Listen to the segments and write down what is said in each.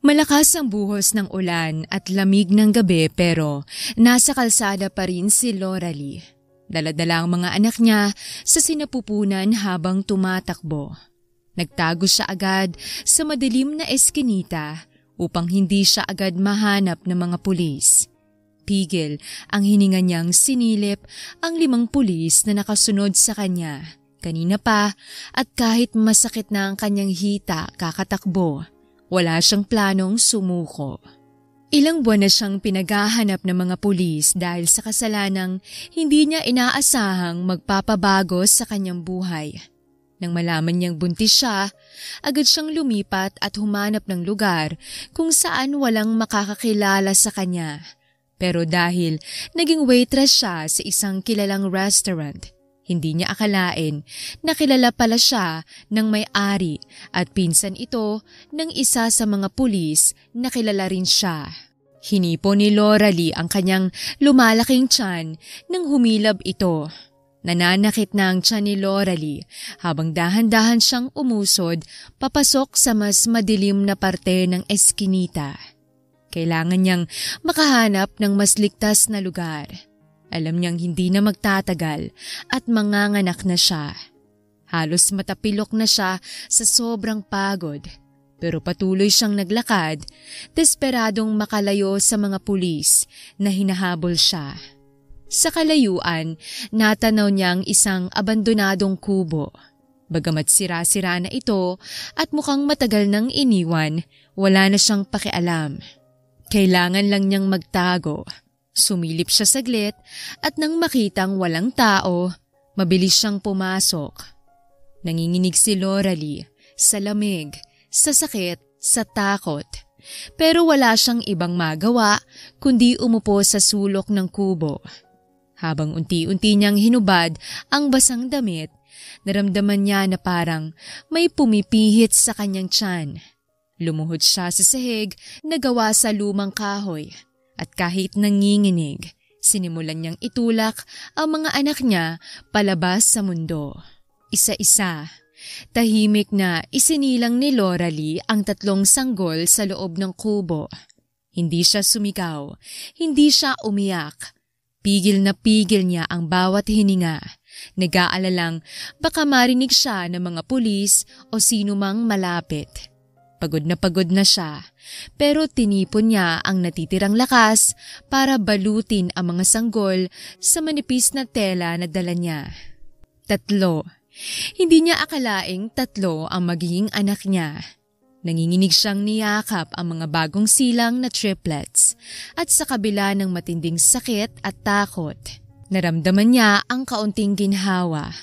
Malakas ang buhos ng ulan at lamig ng gabi pero nasa kalsada pa rin si Loralie. Dala-dala ang mga anak niya sa sinapupunan habang tumatakbo. Nagtago siya agad sa madilim na eskinita upang hindi siya agad mahanap ng mga pulis. Pigil ang hininga niyang sinilip ang 5 pulis na nakasunod sa kanya kanina pa at kahit masakit na ang kanyang hita kakatakbo. Wala siyang planong sumuko. Ilang buwan na siyang pinaghahanap ng mga pulis dahil sa kasalanang hindi niya inaasahang magpapabago sa kanyang buhay. Nang malaman niyang buntis siya, agad siyang lumipat at humanap ng lugar kung saan walang makakakilala sa kanya. Pero dahil naging waitress siya sa isang kilalang restaurant, hindi niya akalain na kilala pala siya ng may-ari at pinsan ito ng isa sa mga pulis na kilala rin siya. Hinipo ni Loralie ang kanyang lumalaking tiyan nang humilab ito. Nananakit na ang tiyan ni Loralie habang dahan-dahan siyang umusod papasok sa mas madilim na parte ng eskinita. Kailangan niyang makahanap ng mas ligtas na lugar. Alam niyang hindi na magtatagal at manganganak na siya. Halos matapilok na siya sa sobrang pagod. Pero patuloy siyang naglakad, desperadong makalayo sa mga pulis na hinahabol siya. Sa kalayuan, natanaw niyang isang abandonadong kubo. Bagamat sira-sira na ito at mukhang matagal nang iniwan, wala na siyang pakialam. Kailangan lang niyang magtago. Sumilip siya saglit at nang makitang walang tao, mabilis siyang pumasok. Nanginginig si Loralie sa lamig, sa sakit, sa takot. Pero wala siyang ibang magawa kundi umupo sa sulok ng kubo. Habang unti-unti niyang hinubad ang basang damit, naramdaman niya na parang may pumipihit sa kanyang tiyan. Lumuhod siya sa sahig na gawa sa lumang kahoy. At kahit nanginginig, sinimulan niyang itulak ang mga anak niya palabas sa mundo. Isa-isa, tahimik na isinilang ni Loralie ang 3 sanggol sa loob ng kubo. Hindi siya sumigaw, hindi siya umiyak. Pigil na pigil niya ang bawat hininga. Nag-aalalang baka marinig siya ng mga pulis o sino mang malapit. Pagod na siya, pero tinipon niya ang natitirang lakas para balutin ang mga sanggol sa manipis na tela na dala niya. 3. Hindi niya akalaing 3 ang magiging anak niya. Nanginginig siyang niyakap ang mga bagong silang na triplets at sa kabila ng matinding sakit at takot, naramdaman niya ang kaunting ginhawa.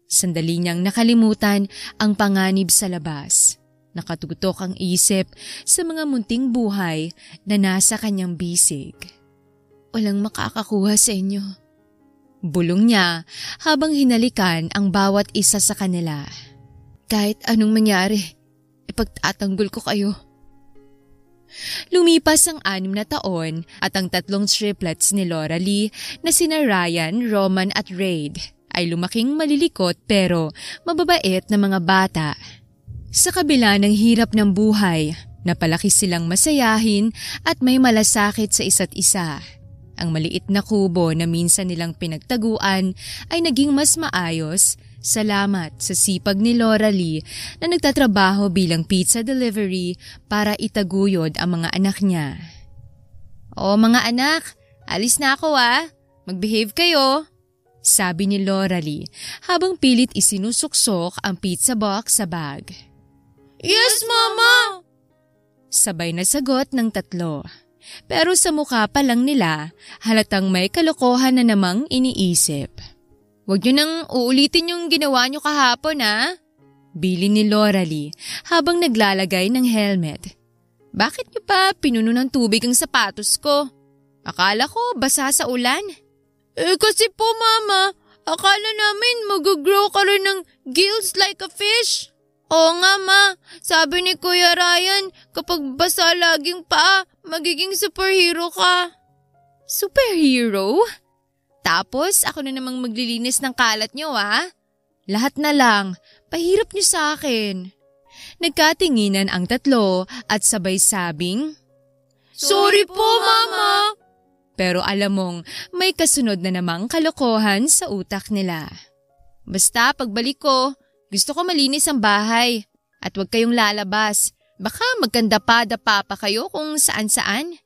Sandali niyang nakalimutan ang panganib sa labas. Nakatutok ang isip sa mga munting buhay na nasa kanyang bisig. Walang makakakuha sa inyo. Bulong niya habang hinalikan ang bawat isa sa kanila. Kahit anong mangyari, ipagtatanggol ko kayo. Lumipas ang 6 na taon at ang 3 triplets ni Loralie na sina Ryan, Roman at Raid ay lumaking malilikot pero mababait na mga bata. Sa kabila ng hirap ng buhay, napalaki silang masayahin at may malasakit sa isa't isa. Ang maliit na kubo na minsan nilang pinagtaguan ay naging mas maayos salamat sa sipag ni Loralie na nagtatrabaho bilang pizza delivery para itaguyod ang mga anak niya. "O mga anak, alis na ako Magbehave kayo," sabi ni Loralie habang pilit isinusuksok ang pizza box sa bag. "Yes, Mama!" Sabay na sagot ng 3. Pero sa mukha pa lang nila, halatang may kalokohan na namang iniisip. "Huwag niyo nang uulitin yung ginawa niyo kahapon bili ni Loralie habang naglalagay ng helmet. "Bakit niyo pa pinuno ng tubig ang sapatos ko? Akala ko basa sa ulan." Kasi po Mama, akala namin mag-grow ka rin ng gills like a fish." "Oo nga Ma, sabi ni Kuya Ryan, kapag basa laging paa, magiging superhero ka." "Superhero? Tapos ako na namang maglilinis ng kalat niyo Lahat na lang, pahirap niyo sa akin." Nagkatinginan ang tatlo at sabay sabing, Sorry po, Mama! Pero alam mong may kasunod na namang kalokohan sa utak nila. Basta pagbalik ko, gusto ko malinis ang bahay at huwag kayong lalabas. Baka magkandapa-dapa pa kayo kung saan-saan.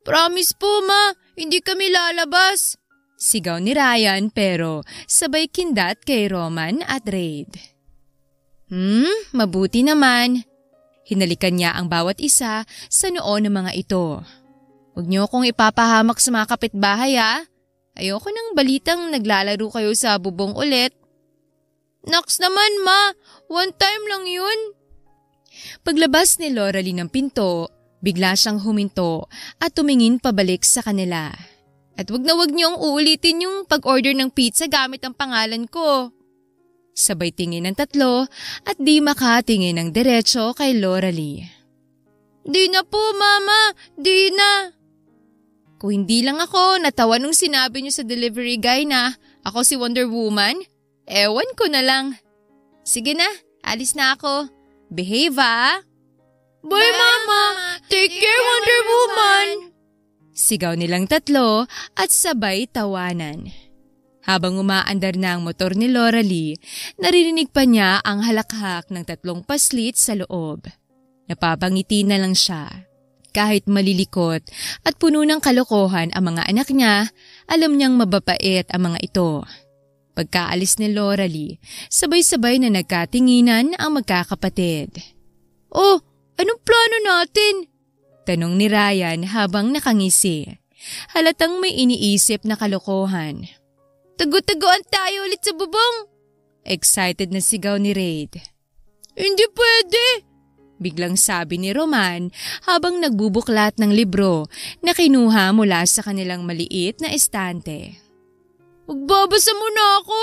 Promise po, Ma, hindi kami lalabas. Sigaw ni Ryan pero sabay kindat kay Roman at Raid. Mabuti naman. Hinalikan niya ang bawat isa sa noo ng mga ito. Huwag niyo akong ipapahamak sa mga kapitbahay ha. Ayoko nang balitang naglalaro kayo sa bubong ulit. Naks naman, Ma. One time lang yun. Paglabas ni Loralie ng pinto, bigla siyang huminto at tumingin pabalik sa kanila. At wag niyong uulitin yung pag-order ng pizza gamit ang pangalan ko. Sabay tingin ng tatlo at di makatingin ng diretso kay Loralie. Di na po, Mama. Di na. Kung hindi lang ako natawa nung sinabi niyo sa delivery guy na ako si Wonder Woman, ewan ko na lang. Sige na, alis na ako. Behave ah. Bye, Mama. Take care, Wonder Woman. Sigaw nilang tatlo at sabay tawanan. Habang umaandar na ang motor ni Loralie, naririnig pa niya ang halakhak ng tatlong paslit sa loob. Napapangiti na lang siya. Kahit malilikot at puno ng kalokohan ang mga anak niya, alam niyang mababait ang mga ito. Pagkaalis ni Loralie, sabay-sabay na nagkatinginan ang magkakapatid. Oh, anong plano natin? Tanong ni Ryan habang nakangisi. Halatang may iniisip na kalokohan. Tago-taguan tayo ulit sa bubong. Excited na sigaw ni Raid. Hindi pwede. Biglang sabi ni Roman habang nagbubuklat ng libro na kinuha mula sa kanilang maliit na estante. Magbabasa muna ako.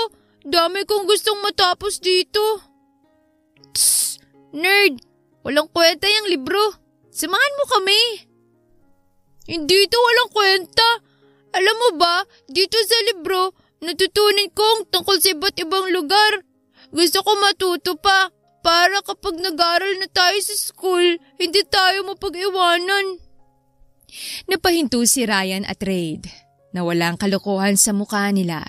Dami kong gustong matapos dito. Tss, nerd. Walang kwenta yung libro. Samahan mo kami. Hindi ito walang kwenta. Alam mo ba, dito sa libro, natutunan kong tungkol sa iba't ibang lugar. Gusto ko matuto pa para kapag nag-aral na tayo sa school, hindi tayo mapag-iwanan. Napahinto si Ryan at Raid na walang kalokohan sa mukha nila.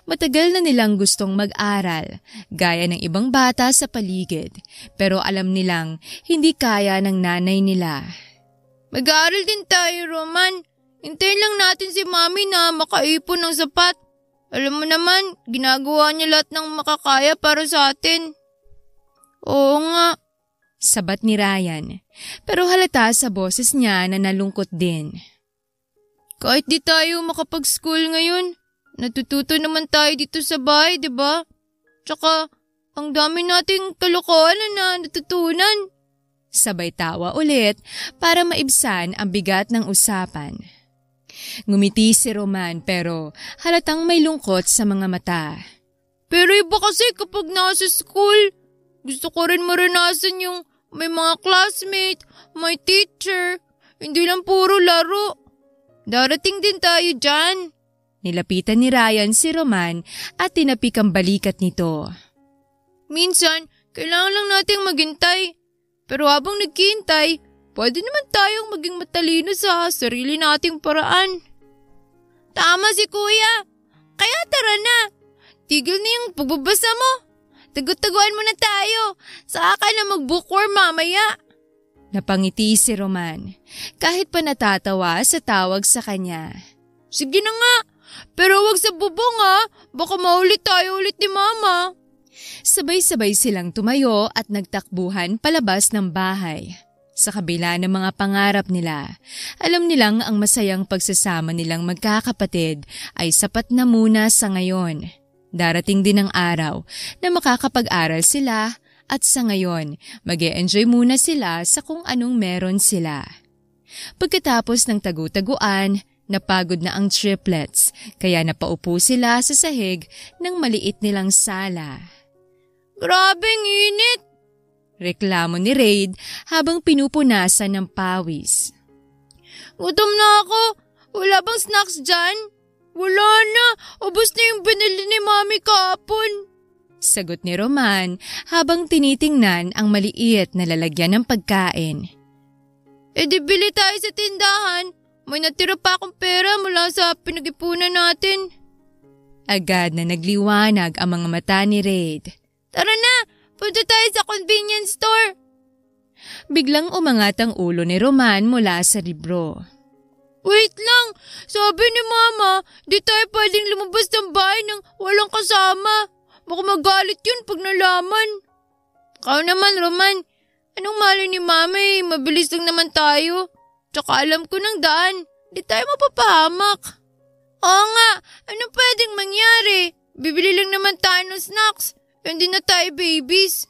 Matagal na nilang gustong mag-aral, gaya ng ibang bata sa paligid, pero alam nilang hindi kaya ng nanay nila. Mag-aaral din tayo, Roman. Hintayin lang natin si Mami na makaipon ng sapat. Alam mo naman, ginagawa niya lahat ng makakaya para sa atin. Oo nga. Sabat ni Ryan, pero halata sa boses niya na nalungkot din. Kahit di tayo makapag-school ngayon, natututo naman tayo dito sa bahay, di ba? Tsaka, ang dami nating kalokohan na natutunan. Sabay tawa ulit para maibsan ang bigat ng usapan. Ngumiti si Roman pero halatang may lungkot sa mga mata. Pero iba kasi kapag nasa school, gusto ko rin maranasan yung may mga classmate, may teacher, hindi lang puro laro. Darating din tayo dyan. Nilapitan ni Ryan si Roman at tinapik ang balikat nito. Minsan, kailangan lang nating maghintay. Pero habang naghihintay, pwede naman tayong maging matalino sa sarili nating paraan. Tama si Kuya. Kaya tara na. Tigil na yung pagbabasa mo. Tagot-taguan mo na tayo. Saka ka na mag-bookworm mamaya. Napangiti si Roman, kahit pa natatawa sa tawag sa kanya. Sige na nga, pero wag sa bubong ha. Baka maulit tayo ulit ni Mama. Sabay-sabay silang tumayo at nagtakbuhan palabas ng bahay. Sa kabila ng mga pangarap nila, alam nilang ang masayang pagsasama nilang magkakapatid ay sapat na muna sa ngayon. Darating din ang araw na makakapag-aral sila at sa ngayon, mag-e-enjoy muna sila sa kung anong meron sila. Pagkatapos ng tagu-taguan, napagod na ang triplets kaya napaupo sila sa sahig ng maliit nilang sala. Grabeng init! Reklamo ni Raid habang pinupunasan ng pawis. Gutom na ako! Wala bang snacks dyan? Wala na! Ubus na yung binili ni Mami kahapon. Sagot ni Roman habang tinitingnan ang maliit na lalagyan ng pagkain. Di bili tayo sa tindahan. May natira pa akong pera mula sa pinag-ipunan natin. Agad na nagliwanag ang mga mata ni Raid. Tara na, punta tayo sa convenience store. Biglang umangat ang ulo ni Roman mula sa libro. Wait lang, sabi ni Mama, di tayo pwedeng lumabas ng bahay nang walang kasama. Baka magalit yun pag nalaman. Ikaw naman, Roman. Anong mali ni Mama mabilis lang naman tayo. Tsaka alam ko ng daan, di tayo mapapahamak. Oo nga, anong pwedeng mangyari? Bibili lang naman tayo ng snacks. Hindi na tayo babies.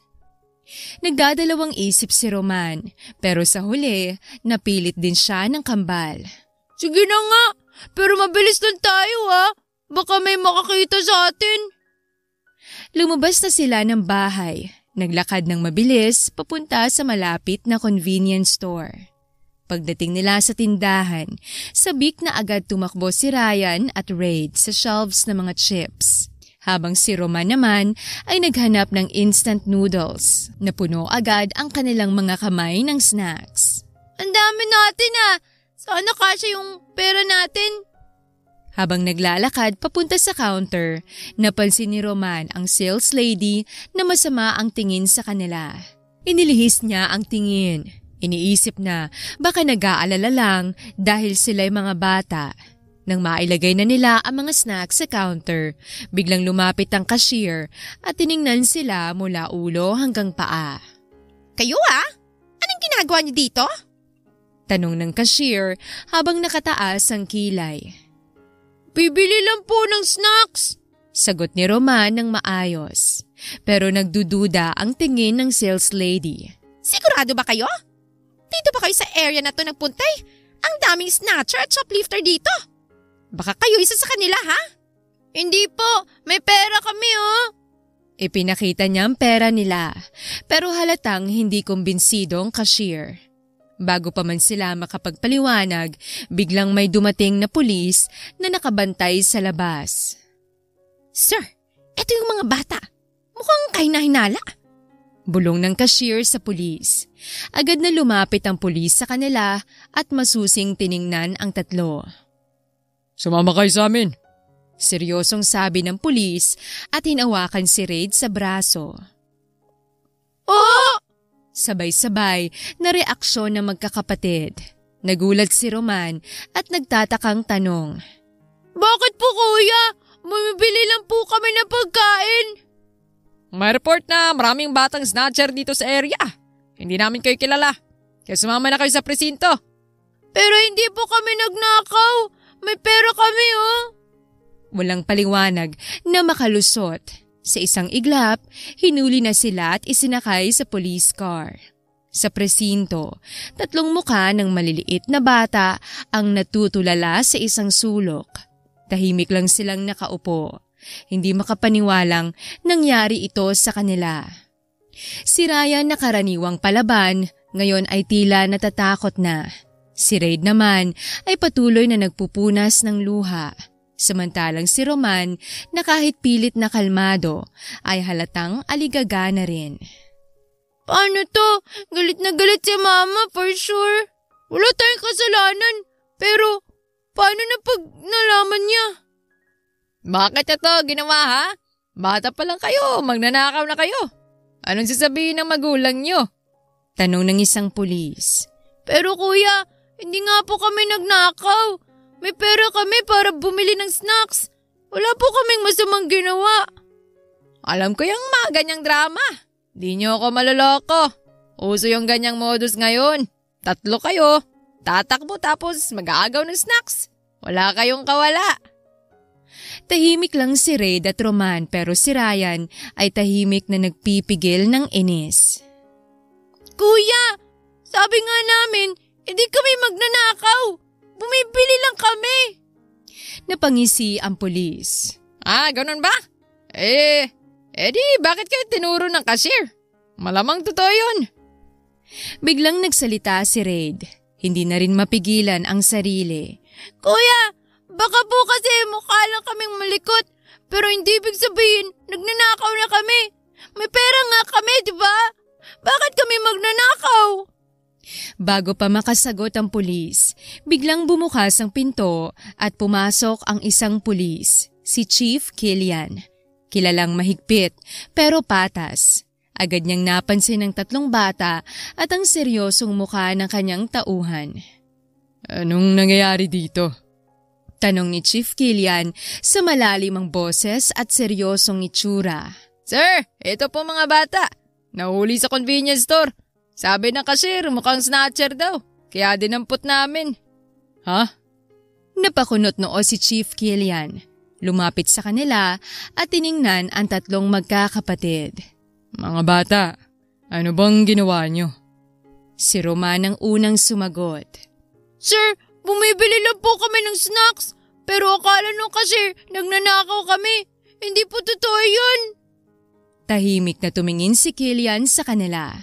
Nagdadalawang isip si Roman, pero sa huli, napilit din siya ng kambal. Sige na nga, pero mabilis lang tayo Baka may makakita sa atin. Lumabas na sila ng bahay. Naglakad ng mabilis papunta sa malapit na convenience store. Pagdating nila sa tindahan, sabik na agad tumakbo si Ryan at Raid sa shelves ng mga chips. Habang si Roman naman ay naghanap ng instant noodles na puno agad ang kanilang mga kamay ng snacks. Ang dami natin Sana kasya yung pera natin. Habang naglalakad papunta sa counter, napansin ni Roman ang sales lady na masama ang tingin sa kanila. Inilihis niya ang tingin. Iniisip na baka nag-aalala lang dahil sila'y mga bata. Nang mailagay na nila ang mga snacks sa counter, biglang lumapit ang cashier at tiningnan sila mula ulo hanggang paa. Kayo Anong ginagawa niyo dito? Tanong ng cashier habang nakataas ang kilay. Bibili lang po ng snacks. Sagot ni Roman ng maayos. Pero nagdududa ang tingin ng sales lady. Sigurado ba kayo? Dito ba kayo sa area na to nagpuntay? Ang daming snatcher at shoplifter dito. Baka kayo isa sa kanila, Hindi po, may pera kami, Ipinakita niya ang pera nila, pero halatang hindi kumbinsido ang cashier. Bago pa man sila makapagpaliwanag, biglang may dumating na pulis na nakabantay sa labas. Sir, eto yung mga bata. Mukhang kahina-hinala. Bulong ng cashier sa pulis. Agad na lumapit ang pulis sa kanila at masusing tiningnan ang tatlo. Sumama kayo sa amin. Seryosong sabi ng pulis at hinawakan si Raid sa braso. Oh! Sabay-sabay na reaksyon ng magkakapatid. Nagulat si Roman at nagtatakang tanong. Bakit po kuya? Bumibili lang po kami ng pagkain. May report na maraming batang snatcher dito sa area. Hindi namin kayo kilala. Kaya sumama na kayo sa presinto. Pero hindi po kami nagnakaw. May pera kami Walang paliwanag na makalusot. Sa isang iglap, hinuli na sila at isinakay sa police car. Sa presinto, 3 mukha ng maliliit na bata ang natutulala sa isang sulok. Tahimik lang silang nakaupo. Hindi makapaniwalang nangyari ito sa kanila. Si Ryan na karaniwang palaban, ngayon ay tila natatakot na. Si Raid naman ay patuloy na nagpupunas ng luha. Samantalang si Roman na kahit pilit na kalmado ay halatang aligaga na rin. Paano to? Galit na galit si Mama for sure. Wala tayong kasalanan. Pero paano na pag nalaman niya? Bakit ito ginawa Bata pa lang kayo, magnanakaw na kayo. Anong sasabihin ng magulang nyo? Tanong ng isang pulis. Pero kuya, hindi nga po kami nagnakaw. May pera kami para bumili ng snacks. Wala po kaming masamang ginawa. Alam ko yung mga ganyang drama. Di nyo ako maloloko. Uso yung ganyang modus ngayon. 3 kayo. Tatakbo tapos mag-aagaw ng snacks. Wala kayong kawala. Tahimik lang si Raid at Roman pero si Ryan ay tahimik na nagpipigil ng inis. Kuya, sabi nga namin, hindi kami magnanakaw. Bumibili lang kami. Napangisi ang pulis. Ganun ba? Di bakit kayo tinuro ng cashier? Malamang totoo yun. Biglang nagsalita si Raid. Hindi na rin mapigilan ang sarili. Kuya, baka po kasi mukha lang kaming malikot. Pero hindi ibig sabihin, nagnanakaw na kami. May pera nga kami, di ba? Bakit kami magnanakaw? Bago pa makasagot ang pulis, biglang bumukas ang pinto at pumasok ang isang pulis, si Chief Killian. Kilalang mahigpit pero patas. Agad niyang napansin ang 3 bata at ang seryosong mukha ng kanyang tauhan. Anong nangyayari dito? Tanong ni Chief Killian sa malalim ang boses at seryosong itsura. Sir, ito po mga bata. Nahuli sa convenience store. Sabi ng cashier, mukhang snatcher daw. Kaya dinampot namin. Ha? Napakunot noo si Chief Killian. Lumapit sa kanila at tiningnan ang 3 magkakapatid. Mga bata, ano bang ginawa nyo? Si Roman ang unang sumagot. Sir, bumibili lang po kami ng snacks. Pero akala nung cashier, nagnanakaw kami. Hindi po totoo yun. Tahimik na tumingin si Killian sa kanila.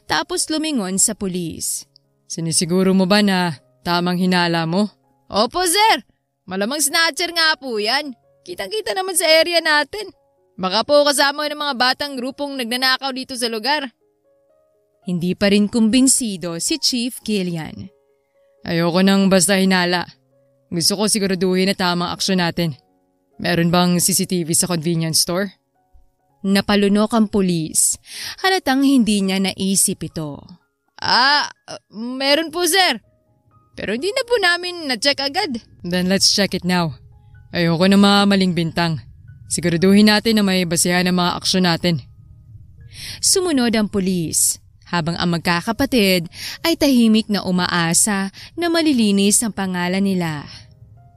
Tapos lumingon sa pulis. Sinisiguro mo ba na tamang hinala mo? Opo, sir. Malamang snatcher nga po yan. Kitang-kita naman sa area natin. Baka po kasama ng mga batang grupong nagnanakaw dito sa lugar. Hindi pa rin kumbinsido si Chief Killian. Ayoko nang basta hinala. Gusto ko siguraduhin na tamang aksyon natin. Meron bang CCTV sa convenience store? Napalunok ang pulis. Halatang hindi niya naisip ito. Meron po sir. Pero hindi na po namin na-check agad. Then let's check it now. Ayoko na mamaling bintang. Siguraduhin natin na may basehan ang mga aksyon natin. Sumunod ang pulis, habang ang magkakapatid ay tahimik na umaasa na malilinis ang pangalan nila.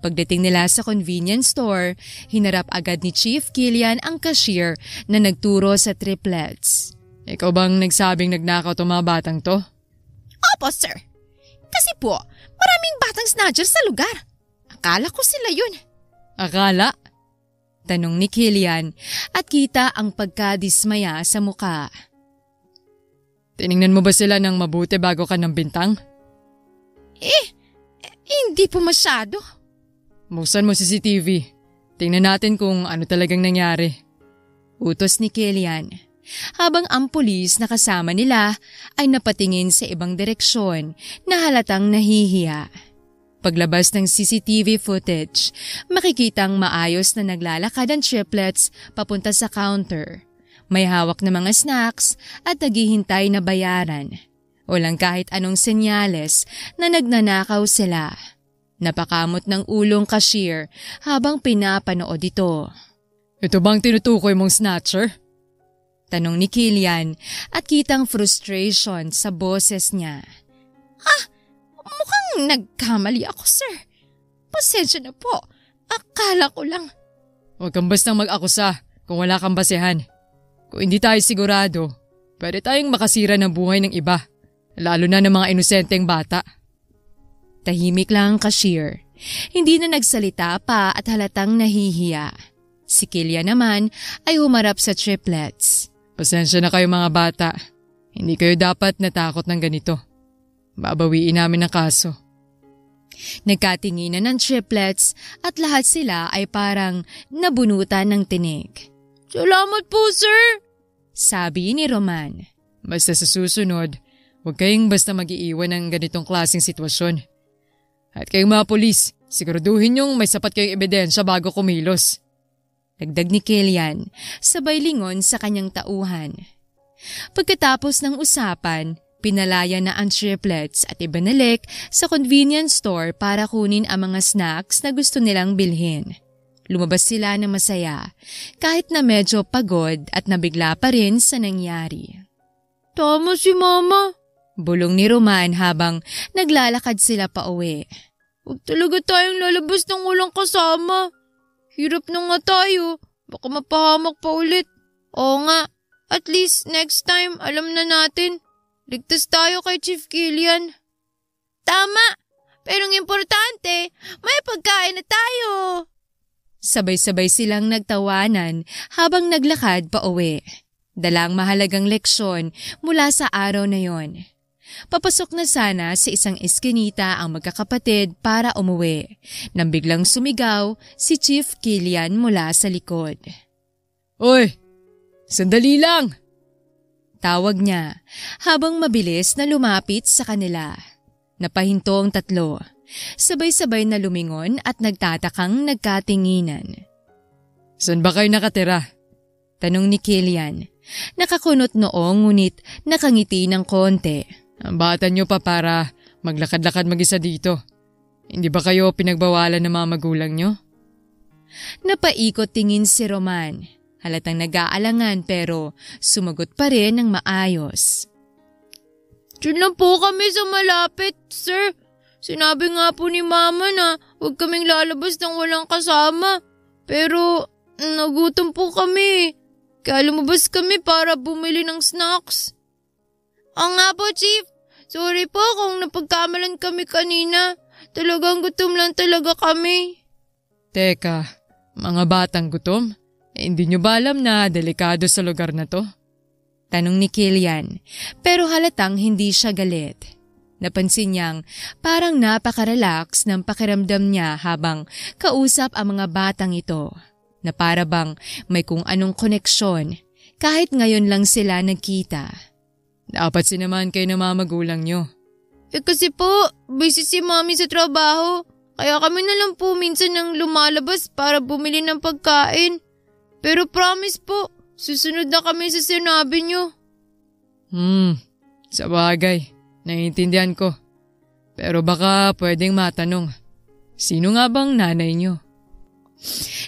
Pagdating nila sa convenience store, hinarap agad ni Chief Killian ang cashier na nagturo sa triplets. Ikaw bang nagsabing nagnakaw tong mga batang to? Opo, sir. Kasi po, maraming batang snatcher sa lugar. Akala ko sila yun. Akala? Tanong ni Killian at kita ang pagkadismaya sa muka. Tiningnan mo ba sila ng mabuti bago ka ng bintang? Hindi po masyado. Buksan mo CCTV. Tingnan natin kung ano talagang nangyari. Utos ni Killian. Habang ang pulis na kasama nila ay napatingin sa ibang direksyon na halatang nahihiya. Paglabas ng CCTV footage, makikitang maayos na naglalakad ang triplets papunta sa counter. May hawak na mga snacks at naghihintay na bayaran. Walang kahit anong senyales na nagnanakaw sila. Napakamot ng ulong cashier habang pinapanood ito. Ito bang tinutukoy mong snatcher? Tanong ni Killian at kitang frustration sa boses niya. Mukhang nagkamali ako, sir. Pasensya na po. Akala ko lang. Huwag kang bastang mag-akusa kung wala kang basehan. Kung hindi tayo sigurado, pwede tayong makasira ng buhay ng iba, lalo na ng mga inosenteng bata. Tahimik lang ang cashier. Hindi na nagsalita pa at halatang nahihiya. Si Killian naman ay humarap sa triplets. Pasensya na kayo mga bata. Hindi kayo dapat natakot ng ganito. Babawiin namin ang kaso. Nagkatinginan ng triplets at lahat sila ay parang nabunutan ng tinig. Salamat po, sir. Sabi ni Roman. Basta sa susunod, huwag kayong basta mag-iiwan ng ganitong klaseng sitwasyon. At kayong mga polis, siguraduhin niyong may sapat kayong ebidensya bago kumilos. Dagdag ni Killian, sabay lingon sa kanyang tauhan. Pagkatapos ng usapan, pinalaya na ang triplets at ibinalik sa convenience store para kunin ang mga snacks na gusto nilang bilhin. Lumabas sila na masaya, kahit na medyo pagod at nabigla pa rin sa nangyari. Tama si Mama. Bulong ni Roman habang naglalakad sila pa uwi. Huwag talaga tayong lalabas ng walang kasama. Hirap na nga tayo. Baka mapahamak pa ulit. Oo nga, at least next time alam na natin. Ligtas tayo kay Chief Killian. Tama, pero ang importante, may pagkain na tayo. Sabay-sabay silang nagtawanan habang naglakad pa uwi. Dalang mahalagang leksyon mula sa araw na yon. Papasok na sana sa isang eskinita ang magkakapatid para umuwi nang biglang sumigaw si Chief Killian mula sa likod. Oy! Sandali lang! Tawag niya habang mabilis na lumapit sa kanila. Napahinto ang tatlo. Sabay-sabay na lumingon at nagtatakang nagkatinginan. Saan ba kayo nakatira? Tanong ni Killian. Nakakunot noong ngunit nakangiti ng konti. Ang bata nyo pa para maglakad-lakad mag-isa dito. Hindi ba kayo pinagbawalan ng mga magulang nyo? Napaikot tingin si Roman. Halatang nag-aalangan pero sumagot pa rin ng maayos. Diyan lang po kami sa malapit, sir. Sinabi nga po ni Mama na huwag kaming lalabas ng walang kasama. Pero nagutom po kami. Kaya lumabas kami para bumili ng snacks. Nga po, Chief. Sorry po kung napagkamalan kami kanina. Talagang gutom lang talaga kami. Teka, mga batang gutom? Hindi nyo ba alam na delikado sa lugar na to? Tanong ni Killian, pero halatang hindi siya galit. Napansin niyang parang napaka-relax ng pakiramdam niya habang kausap ang mga batang ito, na para bang may kung anong koneksyon kahit ngayon lang sila nagkita. Dapat sinamahan kayo ng mga magulang nyo. Kasi po, busy si Mami sa trabaho. Kaya kami na lang po minsan nang lumalabas para bumili ng pagkain. Pero promise po, susunod na kami sa sinabi nyo. Sa bagay. Naiintindihan ko. Pero baka pwedeng matanong, sino nga bang nanay nyo?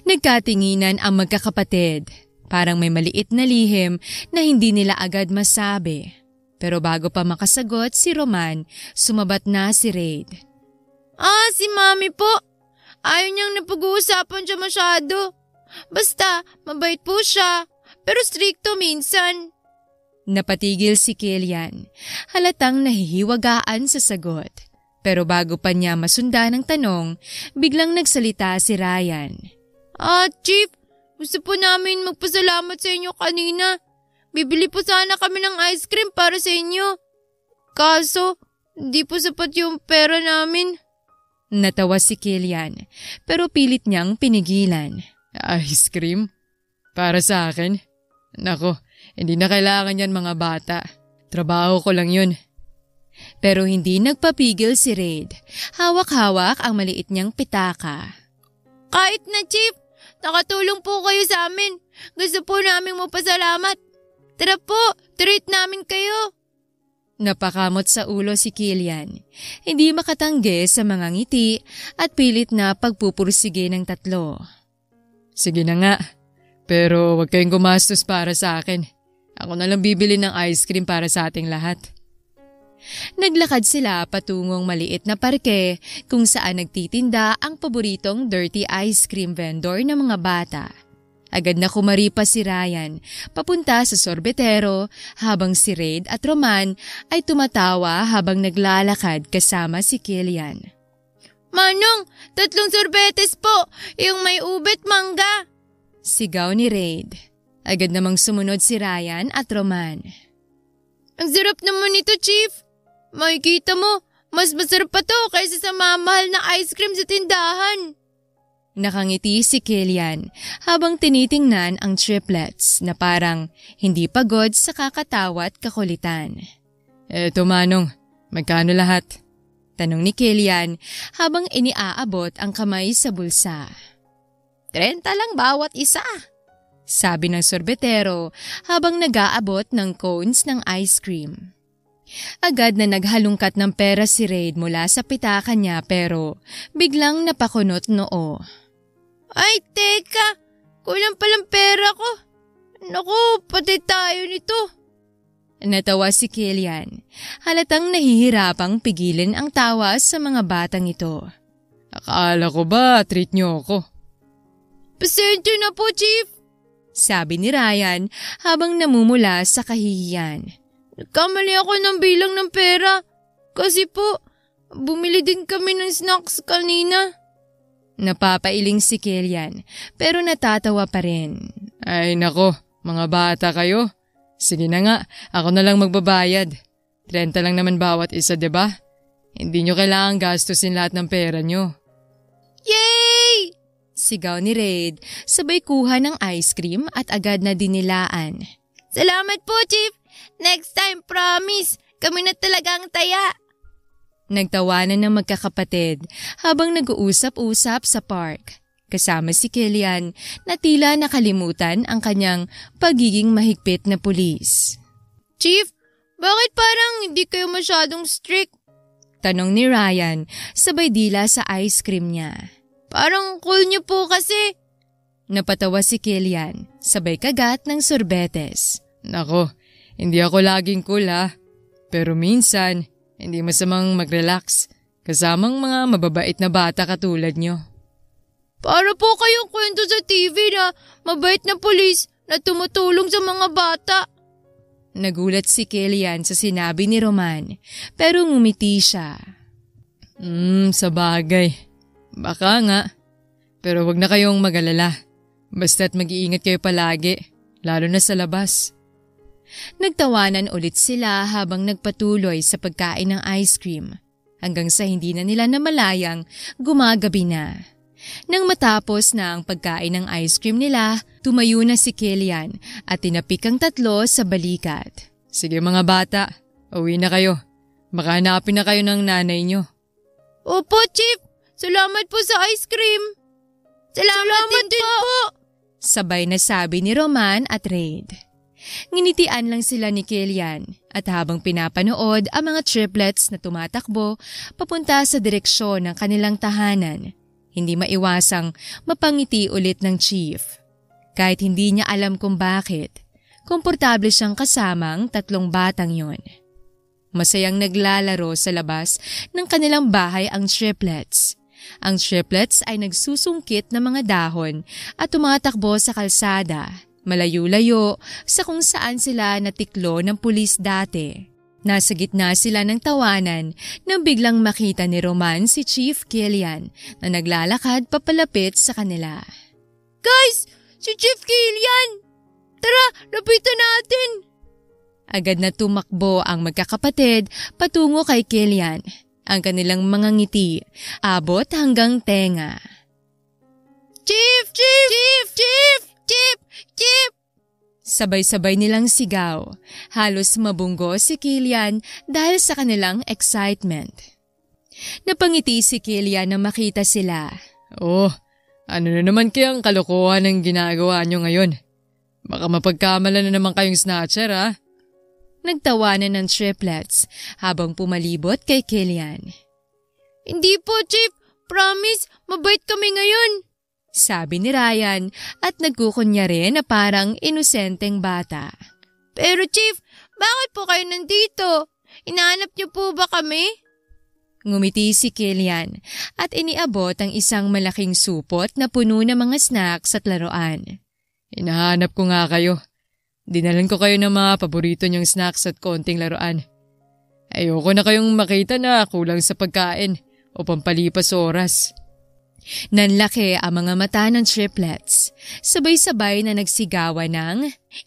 Nagkatinginan ang magkakapatid. Parang may maliit na lihim na hindi nila agad masabi. Pero bago pa makasagot si Roman, sumabat na si Raid. Si Mami po. Ayaw niyang napag-uusapan siya masyado. Basta, mabait po siya. Pero stricto minsan. Napatigil si Killian. Halatang nahihiwagaan sa sagot. Pero bago pa niya masundan ang tanong, biglang nagsalita si Ryan. Chief, gusto po namin magpasalamat sa inyo kanina. Bibili po sana kami ng ice cream para sa inyo. Kaso, di po sapat yung pera namin. Natawa si Killian, pero pilit niyang pinigilan. Ice cream? Para sa akin? Nako, hindi na kailangan yan mga bata. Trabaho ko lang yun. Pero hindi nagpapigil si Raid. Hawak-hawak ang maliit niyang pitaka. Kahit na, Chief, nakatulong po kayo sa amin. Gusto po namin magpasalamat. Tara po, treat namin kayo. Napakamot sa ulo si Killian. Hindi makatanggi sa mga ngiti at pilit na pagpupursige ng tatlo. Sige na nga, pero huwag kayong gumastos para sa akin. Ako na lang bibili ng ice cream para sa ating lahat. Naglakad sila patungong maliit na parke kung saan nagtitinda ang paboritong dirty ice cream vendor ng mga bata. Agad na kumaripa si Ryan papunta sa sorbetero habang si Raid at Roman ay tumatawa habang naglalakad kasama si Killian. Manong, 3 sorbetes po, yung may ubit mangga. Sigaw ni Raid. Agad namang sumunod si Ryan at Roman. Ang sarap naman ito, Chief. Makikita mo, mas masarap pa to kaysa sa mamahal na ice cream sa tindahan. Nakangiti si Killian habang tinitingnan ang triplets na parang hindi pagod sa kakatawa at kakulitan. Eto Manong, magkano lahat? Tanong ni Killian habang iniaabot ang kamay sa bulsa. 30 lang bawat isa. Sabi ng sorbetero habang nag-aabot ng cones ng ice cream. Agad na naghalungkat ng pera si Raid mula sa pitaka niya pero biglang napakunot noo. Ay, teka! Kulang palang pera ko. Naku, pati tayo nito. Natawa si Killian. Halatang nahihirapang pigilin ang tawa sa mga batang ito. Akala ko ba treat niyo ako? Pasensya na po, Chief. Sabi ni Ryan habang namumula sa kahihiyan. Nagkamali ako ng bilang ng pera. Kasi po, bumili din kami ng snacks kanina. Napapailing si Killian pero natatawa pa rin. Ay nako, mga bata kayo. Sige na nga, ako na lang magbabayad. 30 lang naman bawat isa, 'di ba? Hindi nyo kailangang gastusin lahat ng pera nyo. Yay! Sigaw ni Raid, sabay kuha ng ice cream at agad na dinilaan. Salamat po, Chief! Next time, promise, kami na talagang taya. Nagtawanan ng magkakapatid habang nag-uusap-usap sa park. Kasama si Killian na tila nakalimutan ang kanyang pagiging mahigpit na pulis. Chief, bakit parang hindi kayo masyadong strict? Tanong ni Ryan, sabay dila sa ice cream niya. Parang cool niyo po kasi. Napatawa si Killian, sabay kagat ng sorbetes. Nako, hindi ako laging cool ha. Pero minsan, hindi masamang mag-relax kasamang mga mababait na bata katulad nyo. Para po kayong kwento sa TV na mabait na pulis na tumutulong sa mga bata. Nagulat si Killian sa sinabi ni Roman, pero ngumiti siya. Sa bagay. Baka nga. Pero wag na kayong mag-alala. Basta't mag-iingat kayo palagi, lalo na sa labas. Nagtawanan ulit sila habang nagpatuloy sa pagkain ng ice cream, hanggang sa hindi na nila namalayang gumagabi na. Nang matapos na ang pagkain ng ice cream nila, tumayo na si Killian at tinapik ang tatlo sa balikat. Sige mga bata, uwi na kayo. Baka hanapin na kayo ng nanay nyo. Opo, Chief. Salamat po sa ice cream. Salamat din po. Sabay na sabi ni Roman at Raid. Nginitian lang sila ni Killian at habang pinapanood ang mga triplets na tumatakbo papunta sa direksyon ng kanilang tahanan, hindi maiwasang mapangiti ulit ng chief. Kahit hindi niya alam kung bakit, komportable siyang kasama ang tatlong batang yon. Masayang naglalaro sa labas ng kanilang bahay ang triplets. Ang triplets ay nagsusungkit ng mga dahon at tumatakbo sa kalsada, malayo-layo sa kung saan sila natiklo ng pulis dati. Nasa gitna sila ng tawanan nang biglang makita ni Roman si Chief Killian na naglalakad papalapit sa kanila. Guys! Si Chief Killian! Tara, lapitan natin! Agad na tumakbo ang magkakapatid patungo kay Killian. Ang kanilang mga ngiti abot hanggang tenga. Chief! Chief! Chief! Chief! Chief! Chief! Sabay-sabay nilang sigaw. Halos mabunggo si Killian dahil sa kanilang excitement. Napangiti si Killian na makita sila. Oh, ano na naman kayang kalokohan ang ginagawa nyo ngayon? Baka mapagkamala na naman kayong snatcher ha? Nagtawanan ng triplets habang pumalibot kay Killian. Hindi po, Chief. Promise, mabait kami ngayon. Sabi ni Ryan at nagkukunyari na parang inosenteng bata. Pero Chief, bakit po kayo nandito? Inahanap niyo po ba kami? Ngumiti si Killian at iniabot ang isang malaking supot na puno ng mga snacks at laruan. Hinahanap ko nga kayo. Dinalan ko kayo ng mga paborito niyong snacks at konting laruan. Ayoko na kayong makita na kulang sa pagkain o pampalipas oras. Nanlaki ang mga mata ng triplets. Sabay-sabay na nagsigawan ng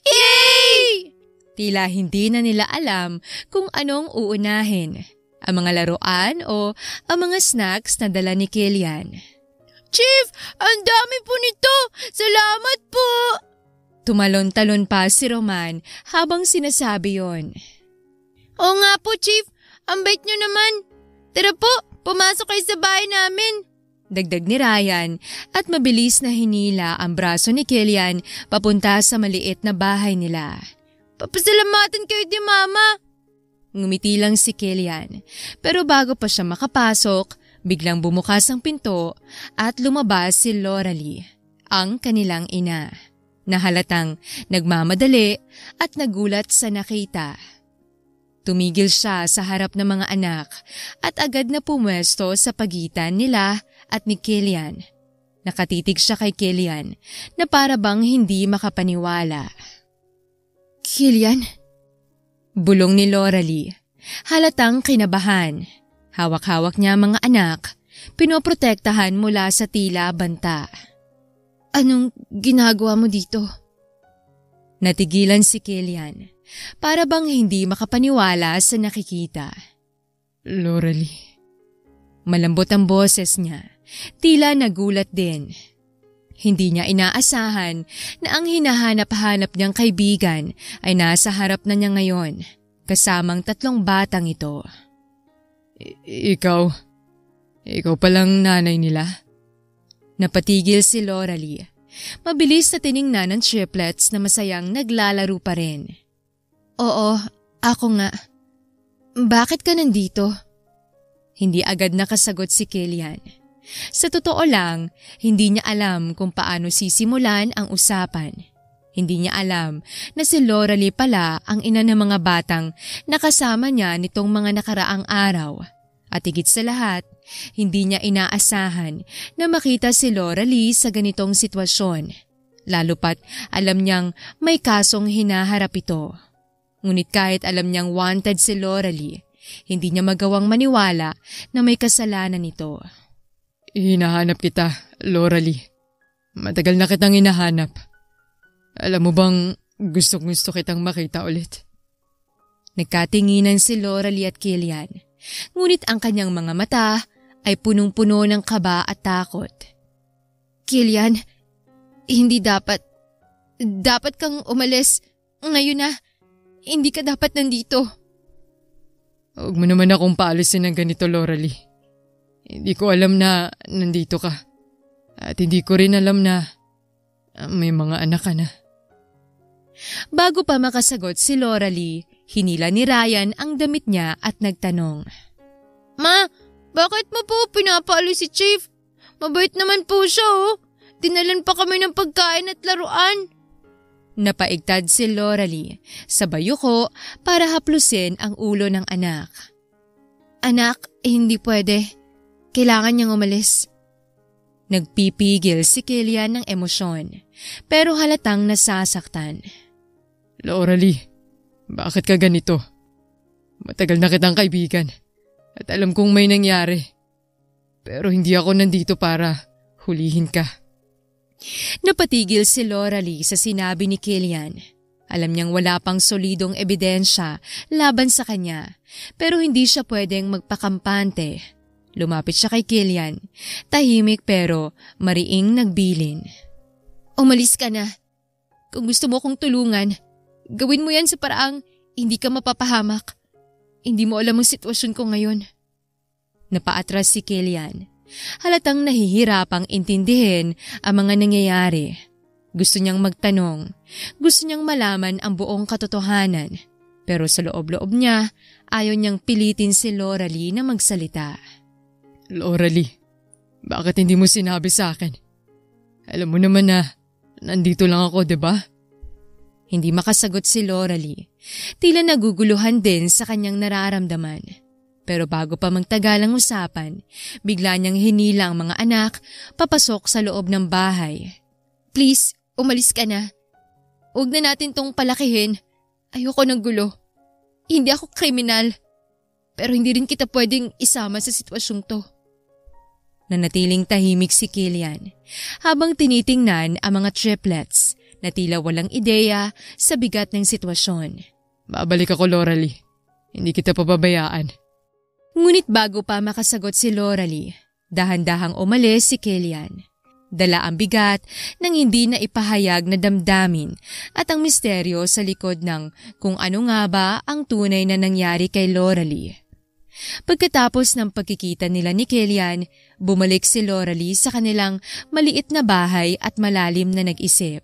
Yay! Tila hindi na nila alam kung anong uunahin, ang mga laruan o ang mga snacks na dala ni Killian. Chief, ang dami po nito! Salamat po! Tumalon-talon pa si Roman habang sinasabi yon. Oo nga po, Chief. Ang bait nyo naman. Tara po, pumasok kayo sa bahay namin. Dagdag ni Ryan at mabilis na hinila ang braso ni Killian papunta sa maliit na bahay nila. Papasalamatan kayo di Mama. Ngumiti lang si Killian, pero bago pa siya makapasok, biglang bumukas ang pinto at lumabas si Loralie, ang kanilang ina, na halatang nagmamadali at nagulat sa nakita. Tumigil siya sa harap ng mga anak at agad na pumwesto sa pagitan nila at ni Killian. Nakatitig siya kay Killian na para bang hindi makapaniwala. Killian? Bulong ni Loralie. Halatang kinabahan. Hawak-hawak niya mga anak, pinoprotektahan mula sa tila banta. Anong ginagawa mo dito? Natigilan si Killian para bang hindi makapaniwala sa nakikita. Loralie. Malambot ang boses niya, tila nagulat din. Hindi niya inaasahan na ang hinahanap-hanap niyang kaibigan ay nasa harap na niya ngayon, kasamang 3 batang ito. Ikaw palang nanay nila? Napatigil si Loralie. Mabilis na tiningnan ng triplets na masayang naglalaro pa rin. Oo, ako nga. Bakit ka nandito? Hindi agad nakasagot si Killian. Sa totoo lang, hindi niya alam kung paano sisimulan ang usapan. Hindi niya alam na si Loralie pala ang ina ng mga batang nakasama niya nitong mga nakaraang araw. At higit sa lahat, hindi niya inaasahan na makita si Loralie sa ganitong sitwasyon. Lalo pat alam niyang may kasong hinaharap ito. Ngunit kahit alam niyang wanted si Loralie, hindi niya magawang maniwala na may kasalanan ito. Hinahanap kita, Loralie. Matagal na kitang hinahanap. Alam mo bang gusto kitang makita ulit? Nagkatinginan si Loralie at Killian, ngunit ang kanyang mga mata ay punong-puno ng kaba at takot. Killian, hindi dapat. Dapat kang umalis. Ngayon na, hindi ka dapat nandito. Huwag mo naman akong paalisin ng ganito, Loralie. Hindi ko alam na nandito ka. At hindi ko rin alam na may mga anak ka na. Bago pa makasagot si Loralie, hinila ni Ryan ang damit niya at nagtanong. Ma, bakit mo po pinapaalis si Chief? Mabait naman po siya oh. Dinalan pa kami ng pagkain at laruan. Napaigtad si Loralie sa bayuko para haplusin ang ulo ng anak. Anak, hindi pwede. Kailangan niyang umalis. Nagpipigil si Killian ng emosyon, pero halatang nasasaktan. Loralie, bakit ka ganito? Matagal na kitang kaibigan at alam kong may nangyari. Pero hindi ako nandito para hulihin ka. Napatigil si Loralie sa sinabi ni Killian. Alam niyang wala pang solidong ebidensya laban sa kanya, pero hindi siya pwedeng magpakampante. Lumapit siya kay Killian, tahimik pero mariing nagbilin. Umalis ka na. Kung gusto mo kong tulungan, gawin mo yan sa paraang hindi ka mapapahamak. Hindi mo alam ang sitwasyon ko ngayon. Napaatras si Killian. Halatang nahihirapang intindihin ang mga nangyayari. Gusto niyang magtanong, gusto niyang malaman ang buong katotohanan. Pero sa loob-loob niya, ayaw niyang pilitin si Loralie na magsalita. Loralie, bakit hindi mo sinabi sa akin? Alam mo naman na nandito lang ako, diba? Hindi makasagot si Loralie. Tila naguguluhan din sa kanyang nararamdaman. Pero bago pa magtagal ang usapan, bigla niyang hinila ang mga anak papasok sa loob ng bahay. Please, umalis ka na. Huwag na natin tong palakihin. Ayoko ng gulo. Hindi ako kriminal. Pero hindi rin kita pwedeng isama sa sitwasyong to. Nanatiling tahimik si Killian habang tinitingnan ang mga triplets na tila walang ideya sa bigat ng sitwasyon. Babalik ako, Loralie. Hindi kita pababayaan. Ngunit bago pa makasagot si Loralie, dahan-dahang umalis si Killian. Dala ang bigat ng hindi na ipahayag na damdamin at ang misteryo sa likod ng kung ano nga ba ang tunay na nangyari kay Loralie. Pagkatapos ng pagkikita nila ni Killian, bumalik si Loralie sa kanilang maliit na bahay at malalim na nag-isip.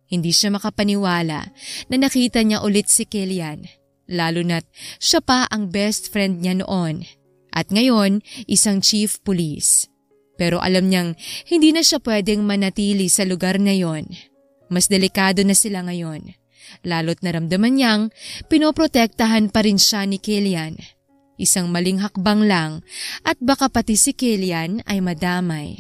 Hindi siya makapaniwala na nakita niya ulit si Killian. Lalo na't siya pa ang best friend niya noon at ngayon isang chief police. Pero alam niyang hindi na siya pwedeng manatili sa lugar na yon. Mas delikado na sila ngayon. Lalo't naramdaman niyang pinoprotektahan pa rin siya ni Killian. Isang maling hakbang lang at baka pati si Killian ay madamay.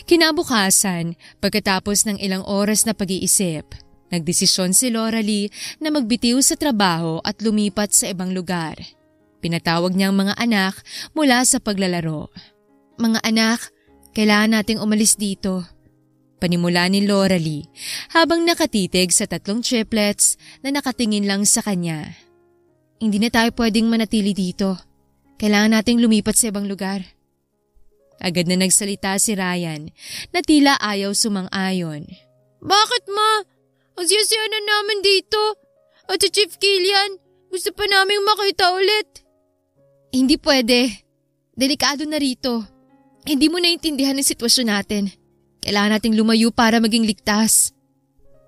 Kinabukasan, pagkatapos ng ilang oras na pag-iisip, nagdesisyon si Loralie na magbitiw sa trabaho at lumipat sa ibang lugar. Pinatawag niya ang mga anak mula sa paglalaro. Mga anak, kailangan nating umalis dito. Panimula ni Loralie habang nakatitig sa 3 triplets na nakatingin lang sa kanya. Hindi na tayo pwedeng manatili dito. Kailangan nating lumipat sa ibang lugar. Agad na nagsalita si Ryan na tila ayaw sumang-ayon. Bakit ma? Ang siyasiya na namin dito. At si Chief Killian, gusto pa naming makita ulit. Hindi pwede. Delikado na rito. Hindi mo naintindihan ang sitwasyon natin. Kailangan nating lumayo para maging ligtas.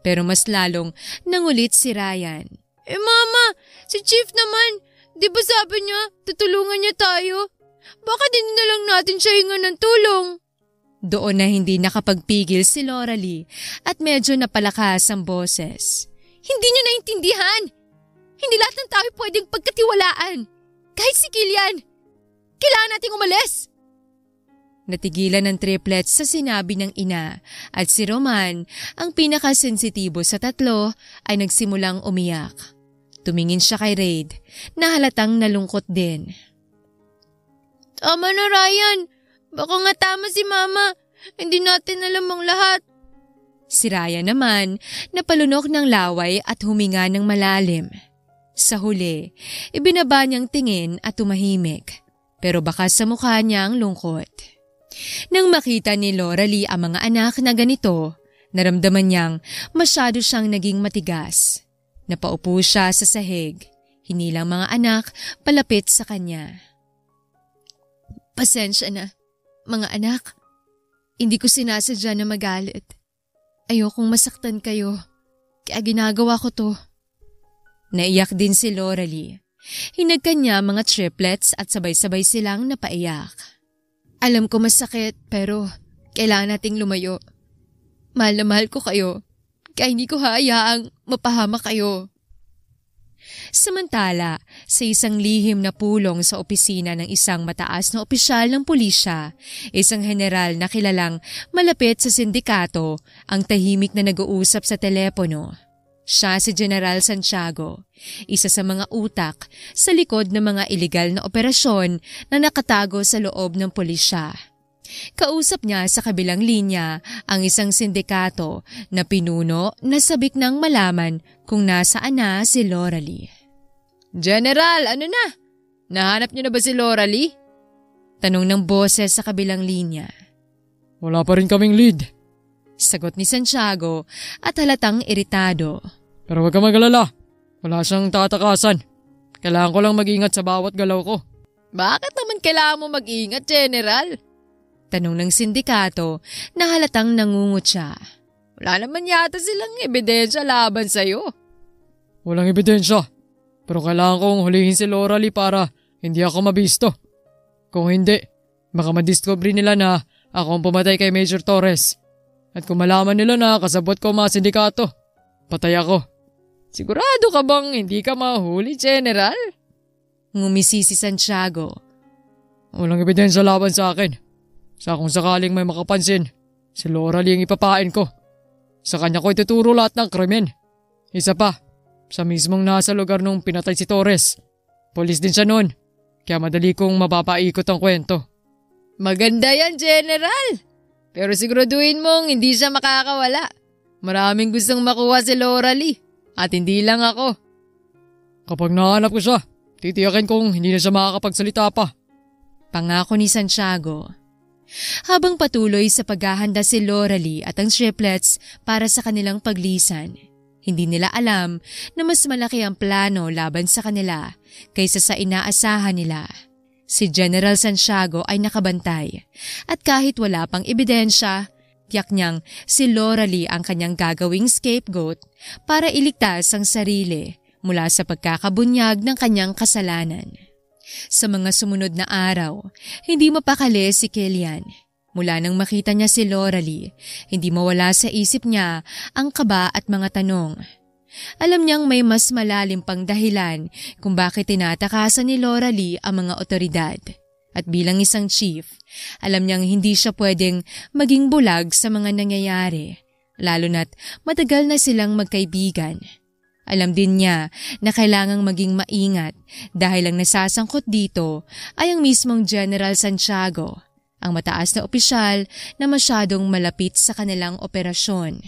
Pero mas lalong nangulit si Ryan. Mama, si Chief naman, di ba sabi niya, tutulungan niya tayo? Bakit hindi na lang natin siya hingan ng tulong? Doon na hindi nakapagpigil si Loralie at medyo napalakas ang boses. Hindi niyo naintindihan! Hindi lahat ng tao pwedeng pagkatiwalaan. Kahit si Killian. Kailangan nating umalis! Natigilan ng triplets sa sinabi ng ina at si Roman, ang pinakasensitibo sa 3, ay nagsimulang umiyak. Tumingin siya kay Raid na halatang nalungkot din. Tama na Ryan, baka nga tama si Mama. Hindi natin alam ang lahat. Si Ryan naman napalunok ng laway at huminga ng malalim. Sa huli, ibinaba niyang tingin at tumahimik. Pero baka sa mukha niya ang lungkot. Nang makita ni Loralie ang mga anak na ganito, naramdaman niyang masyado siyang naging matigas. Napaupo siya sa sahig, hinilang mga anak palapit sa kanya. Pasensya na, mga anak. Hindi ko sinasadya na magalit. Ayokong masaktan kayo, kaya ginagawa ko to. Naiyak din si Loralie. Hinagkan niya mga triplets at sabay-sabay silang napaiyak. Alam ko masakit pero kailangan nating lumayo. Mahal na mahal ko kayo, kaya hindi ko hayaang mapahamak kayo. Samantala, sa isang lihim na pulong sa opisina ng isang mataas na opisyal ng pulisya, isang general na kilalang malapit sa sindikato ang tahimik na nag-uusap sa telepono. Siya si General Santiago, isa sa mga utak sa likod ng mga iligal na operasyon na nakatago sa loob ng pulisya. Kausap niya sa kabilang linya ang isang sindikato na pinuno na sabik nang malaman kung nasaan na si Loralie. General, ano na? Nahanap niyo na ba si Loralie? Tanong ng boses sa kabilang linya. Wala pa rin kaming lead. Sagot ni Santiago at halatang iritado. Pero huwag ka mag-alala. Wala siyang tatakasan. Kailangan ko lang mag-ingat sa bawat galaw ko. Bakit naman kailangan mo mag-ingat, General? Tanong ng sindikato na halatang nangungutya. Wala naman yata silang ebidensya laban sa'yo. Walang ebidensya. Pero kailangan kong hulihin si Loralie para hindi ako mabisto. Kung hindi, baka madiscovery nila na ako ang pumatay kay Major Torres. At kung malaman nila na kasabot ko mga sindikato, patay ako. Sigurado ka bang hindi ka mahuli, General? Ngumisi si Santiago. Walang ebidensya laban sa akin. Sa kung sakaling may makapansin, si Loralie ang ipapain ko. Sa kanya ko ituturo lahat ng krimen. Isa pa, sa mismong nasa lugar nung pinatay si Torres. Polis din siya noon, kaya madali kong mapapaikot ang kwento. Maganda yan, General. Pero siguraduhin mong hindi siya makakawala. Maraming gustong makuha si Loralie at hindi lang ako. Kapag nahanap ko siya, titiyakin kong hindi na siya makakapagsalita pa. Pangako ni Santiago. Habang patuloy sa paghahanda si Loralie at ang triplets para sa kanilang paglisan, hindi nila alam na mas malaki ang plano laban sa kanila kaysa sa inaasahan nila. Si General Santiago ay nakabantay at kahit wala pang ebidensya, tiyak niyang si Loralie ang kanyang gagawing scapegoat para iligtas ang sarili mula sa pagkakabunyag ng kanyang kasalanan. Sa mga sumunod na araw, hindi mapakali si Killian. Mula nang makita niya si Loralie, hindi mawala sa isip niya ang kaba at mga tanong. Alam niyang may mas malalim pang dahilan kung bakit tinatakasan ni Loralie ang mga otoridad. At bilang isang chief, alam niyang hindi siya pwedeng maging bulag sa mga nangyayari, lalo na't matagal na silang magkaibigan. Alam din niya na kailangang maging maingat dahil ang nasasangkot dito ay ang mismong General Santiago ang mataas na opisyal na masyadong malapit sa kanilang operasyon.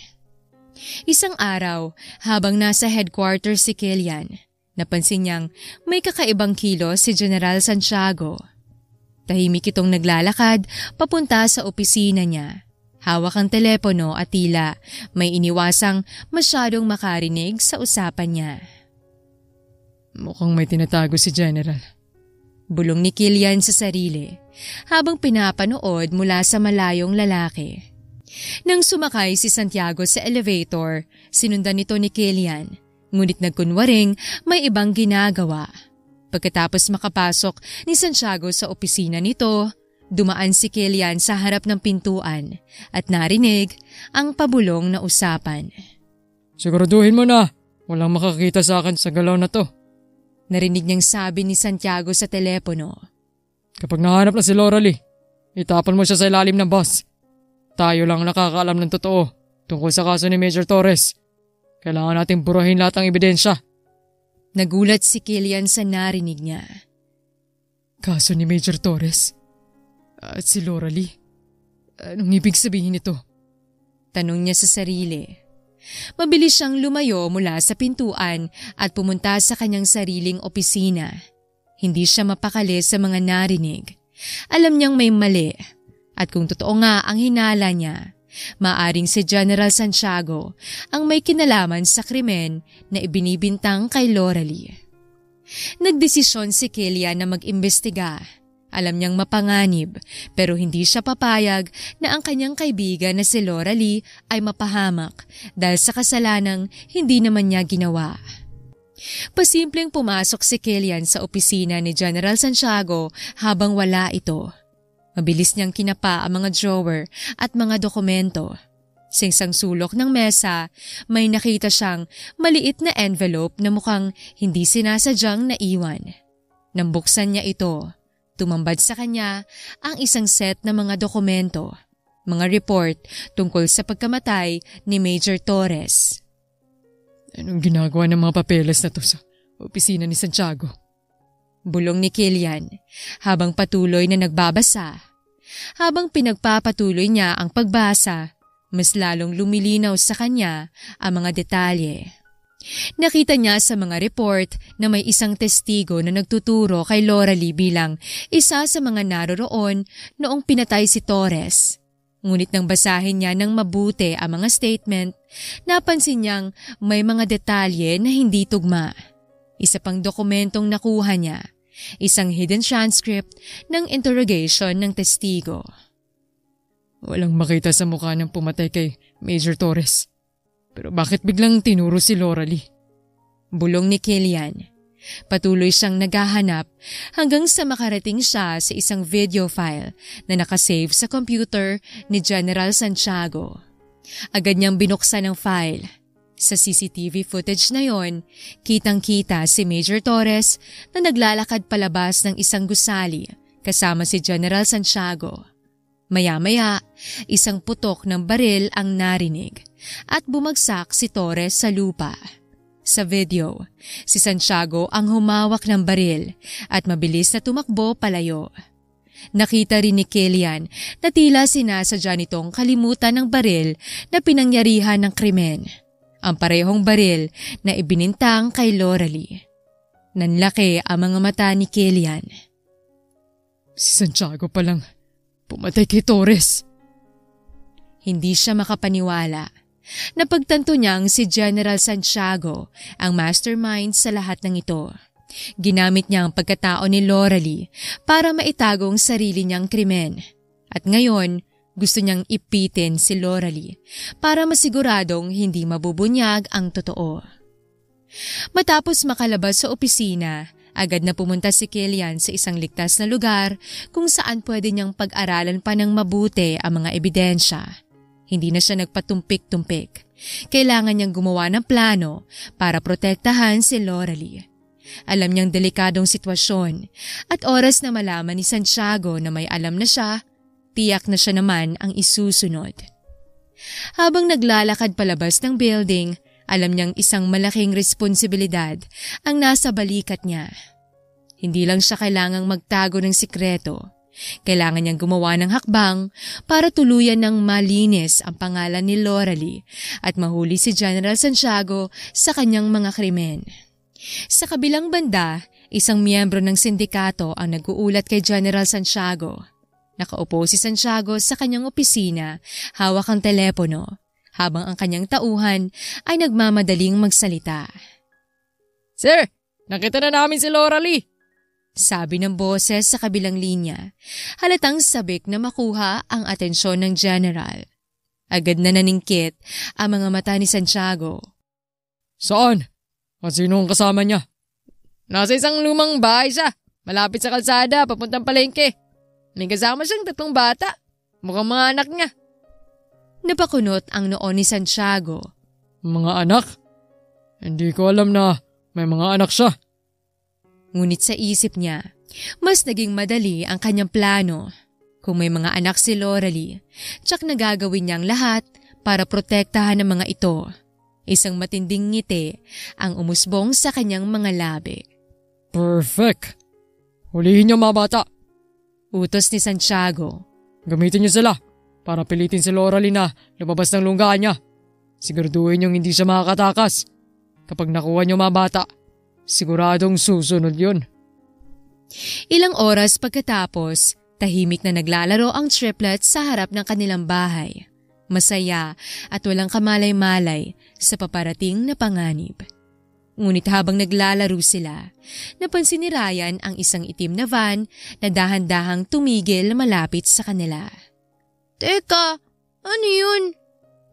Isang araw, habang nasa headquarters si Killian, napansin niyang may kakaibang kilos si General Santiago. Tahimik itong naglalakad papunta sa opisina niya. Hawak ang telepono at tila may iniwasang masyadong makarinig sa usapan niya. Mukhang may tinatago si General. Bulong ni Killian sa sarili habang pinapanood mula sa malayong lalaki. Nang sumakay si Santiago sa elevator, sinundan nito ni Killian, ngunit nagkunwaring may ibang ginagawa. Pagkatapos makapasok ni Santiago sa opisina nito, dumaan si Killian sa harap ng pintuan at narinig ang pabulong na usapan. Siguraduhin mo na, walang makakita sa akin sa galaw na to. Narinig niyang sabi ni Santiago sa telepono. Kapag nahanap na si Loralie, itapon mo siya sa ilalim ng bus. Tayo lang nakakaalam ng totoo tungkol sa kaso ni Major Torres. Kailangan nating burahin lahat ng ebidensya. Nagulat si Killian sa narinig niya. Kaso ni Major Torres? At si Loralie? Anong ibig sabihin nito? Tanong niya sa sarili. Mabilis siyang lumayo mula sa pintuan at pumunta sa kanyang sariling opisina. Hindi siya mapakali sa mga narinig. Alam niyang may mali. At kung totoo nga ang hinala niya, maaring si General Santiago ang may kinalaman sa krimen na ibinibintang kay Loralie. Nagdesisyon si Killian na mag-imbestiga. Alam niyang mapanganib pero hindi siya papayag na ang kanyang kaibigan na si Loralie ay mapahamak dahil sa kasalanang hindi naman niya ginawa. Pasimpleng pumasok si Killian sa opisina ni General Santiago habang wala ito. Mabilis niyang kinapa ang mga drawer at mga dokumento. Sa isang sulok ng mesa, may nakita siyang maliit na envelope na mukhang hindi sinasadyang naiwan. Nang buksan niya ito, tumambad sa kanya ang isang set ng mga dokumento, mga report tungkol sa pagkamatay ni Major Torres. Anong ginagawa ng mga papeles na to sa opisina ni Santiago? Bulong ni Killian habang patuloy na nagbabasa. Habang pinagpapatuloy niya ang pagbasa, mas lalong lumilinaw sa kanya ang mga detalye. Nakita niya sa mga report na may isang testigo na nagtuturo kay Loralie bilang isa sa mga naroroon noong pinatay si Torres. Ngunit nang basahin niya ng mabuti ang mga statement, napansin niyang may mga detalye na hindi tugma. Isa pang dokumentong nakuha niya, isang hidden transcript ng interrogation ng testigo. Walang makita sa mukha ng pumatay kay Major Torres. Pero bakit biglang tinuro si Loralie? Bulong ni Killian. Patuloy siyang naghahanap hanggang sa makarating siya sa isang video file na nakasave sa computer ni General Santiago. Agad niyang binuksan ang file. Sa CCTV footage na yon, kitang-kita si Major Torres na naglalakad palabas ng isang gusali kasama si General Santiago. Maya-maya, isang putok ng baril ang narinig at bumagsak si Torres sa lupa. Sa video, si Santiago ang humawak ng baril at mabilis na tumakbo palayo. Nakita rin ni Killian na tila sinasadya nitong kalimutan ng baril na pinangyarihan ng krimen. Ang parehong baril na ibinintang kay Loralie. Nanlaki ang mga mata ni Killian. Si Santiago palang pumatay kay Torres. Hindi siya makapaniwala. Napagtanto niyang si General Santiago ang mastermind sa lahat ng ito. Ginamit niya ang pagkatao ni Loralie para maitago ang sarili niyang krimen. At ngayon, gusto niyang ipitin si Loralie para masiguradong hindi mabubunyag ang totoo. Matapos makalabas sa opisina, agad na pumunta si Killian sa isang ligtas na lugar kung saan pwede niyang pag-aralan pa ng mabuti ang mga ebidensya. Hindi na siya nagpatumpik-tumpik. Kailangan niyang gumawa ng plano para protektahan si Loralie. Alam niyang delikadong sitwasyon at oras na malaman ni Santiago na may alam na siya, tiyak na siya naman ang isusunod. Habang naglalakad palabas ng building, alam niyang isang malaking responsibilidad ang nasa balikat niya. Hindi lang siya kailangang magtago ng sikreto, Kailangan niyang gumawa ng hakbang para tuluyan ng malinis ang pangalan ni Loralie at mahuli si General Santiago sa kanyang mga krimen. Sa kabilang banda, isang miyembro ng sindikato ang nag-uulat kay General Santiago. Nakaupo si Santiago sa kanyang opisina, hawak ang telepono, habang ang kanyang tauhan ay nagmamadaling magsalita. Sir, nakita na namin si Loralie. Sabi ng boses sa kabilang linya, halatang sabik na makuha ang atensyon ng general. Agad na naningkit ang mga mata ni Santiago. Saan? At sino ang kasama niya? Nasa isang lumang bahay siya, malapit sa kalsada, papuntang palengke. May kasama siyang 3 bata, mukhang mga anak niya. Napakunot ang noo ni Santiago. Mga anak? Hindi ko alam na may mga anak siya. Ngunit sa isip niya, mas naging madali ang kanyang plano. Kung may mga anak si Loralie, tsak na gagawin niyang lahat para protektahan ang mga ito. Isang matinding ngiti ang umusbong sa kanyang mga labi. Perfect! Hulihin niyo mga bata. Utos ni Santiago. Gamitin niyo sila para pilitin si Loralie na lumabas ng lunggaan niya. Siguraduhin niyong hindi siya makakatakas. Kapag nakuha niyo mga bata, siguradong susunod yun. Ilang oras pagkatapos, tahimik na naglalaro ang triplets sa harap ng kanilang bahay. Masaya at walang kamalay-malay sa paparating na panganib. Ngunit habang naglalaro sila, napansin ni Ryan ang isang itim na van na dahan-dahang tumigil malapit sa kanila. Teka, ano yun?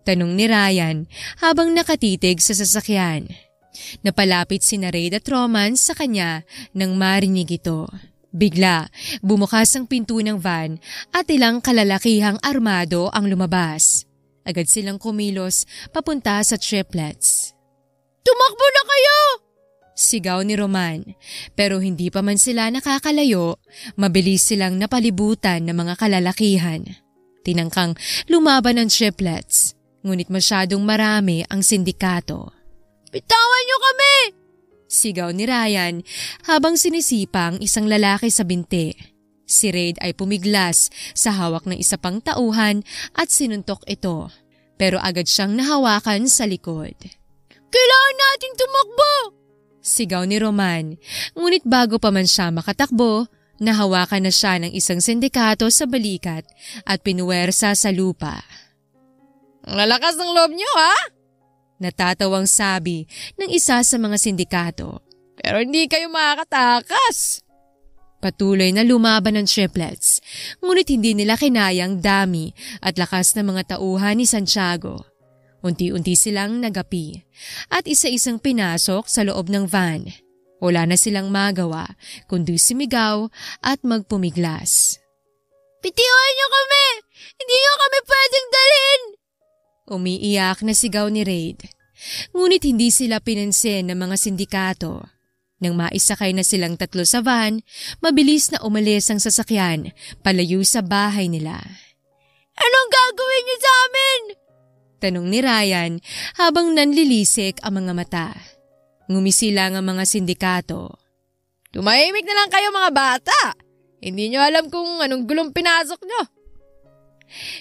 Tanong ni Ryan habang nakatitig sa sasakyan. Napalapit si Raid at Roman sa kanya nang marinig ito. Bigla, bumukas ang pinto ng van at ilang kalalakihang armado ang lumabas. Agad silang kumilos papunta sa triplets. Tumakbo na kayo! Sigaw ni Roman, pero hindi pa man sila nakakalayo, mabilis silang napalibutan ng mga kalalakihan. Tinangkang lumaban ang triplets, ngunit masyadong marami ang sindikato. Bitawan niyo kami! Sigaw ni Ryan habang sinisipang isang lalaki sa binti. Si Raid ay pumiglas sa hawak ng isa pang tauhan at sinuntok ito, pero agad siyang nahawakan sa likod. Kailangan nating tumakbo! Sigaw ni Roman, ngunit bago pa man siya makatakbo, nahawakan na siya ng isang sindikato sa balikat at pinuwersa sa lupa. Ang lalakas ng loob niyo, ha? Natatawang sabi ng isa sa mga sindikato. Pero hindi kayo makakatakas. Patuloy na lumaban ng triplets, ngunit hindi nila kinayang dami at lakas ng mga tauhan ni Santiago. Unti-unti silang nagapi at isa-isang pinasok sa loob ng van. Wala na silang magawa kundi sumigaw at magpumiglas. Bitiwan niyo kami! Hindi niyo kami pwedeng dalhin! Umiiyak na sigaw ni Raid. Ngunit hindi sila pinansin ng mga sindikato. Nang maisakay na silang 3 sa van, mabilis na umalis ang sasakyan palayo sa bahay nila. Anong gagawin niyo sa amin? Tanong ni Ryan habang nanlilisik ang mga mata. Ngumisilang ang mga sindikato. Tumahimik na lang kayo mga bata. Hindi nyo alam kung anong gulong pinasok nyo.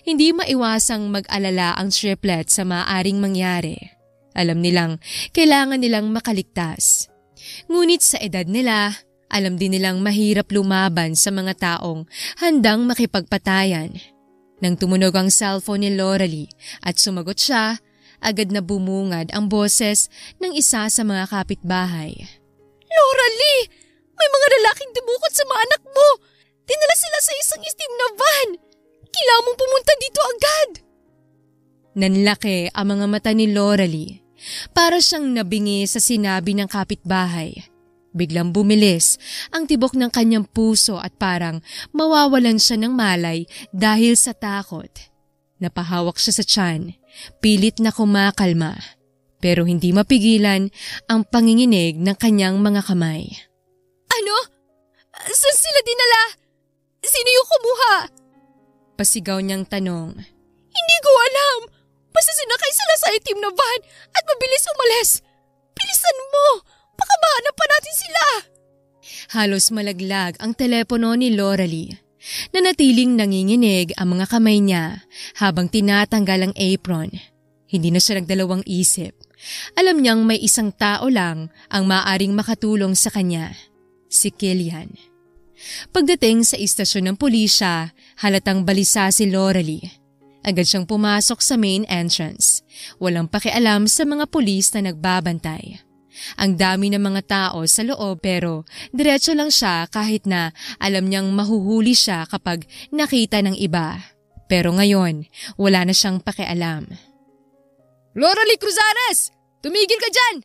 Hindi maiwasang mag-alala ang triplet sa maaaring mangyari. Alam nilang kailangan nilang makaligtas. Ngunit sa edad nila, alam din nilang mahirap lumaban sa mga taong handang makipagpatayan. Nang tumunog ang cellphone ni Loralie at sumagot siya, agad na bumungad ang boses ng isa sa mga kapitbahay. Loralie! May mga lalaking dumukot sa mga anak mo! Dinala sila sa isang itim na van! Kailangan mong pumunta dito agad! Nanlaki ang mga mata ni Loralie. Para siyang nabingi sa sinabi ng kapitbahay. Biglang bumilis ang tibok ng kanyang puso at parang mawawalan siya ng malay dahil sa takot. Napahawak siya sa tiyan, pilit na kumakalma, pero hindi mapigilan ang panginginig ng kanyang mga kamay. Ano? Saan sila dinala? Sino yung kumuha? Pasigaw niyang tanong. Hindi ko alam. Basta sinakay sila sa itim na van at mabilis umalis. Bilisan mo! Baka mahanap pa natin sila! Halos malaglag ang telepono ni Loralie. Nanatiling nanginginig ang mga kamay niya habang tinatanggal ang apron. Hindi na siya nagdalawang isip. Alam niyang may isang tao lang ang maaring makatulong sa kanya, si Killian. Pagdating sa istasyon ng pulisya, halatang balisa si Loralie. Agad siyang pumasok sa main entrance. Walang pakialam sa mga pulis na nagbabantay. Ang dami ng mga tao sa loob pero diretso lang siya kahit na alam niyang mahuhuli siya kapag nakita ng iba. Pero ngayon, wala na siyang pakialam. Loralie Cruzares! Tumigil ka dyan!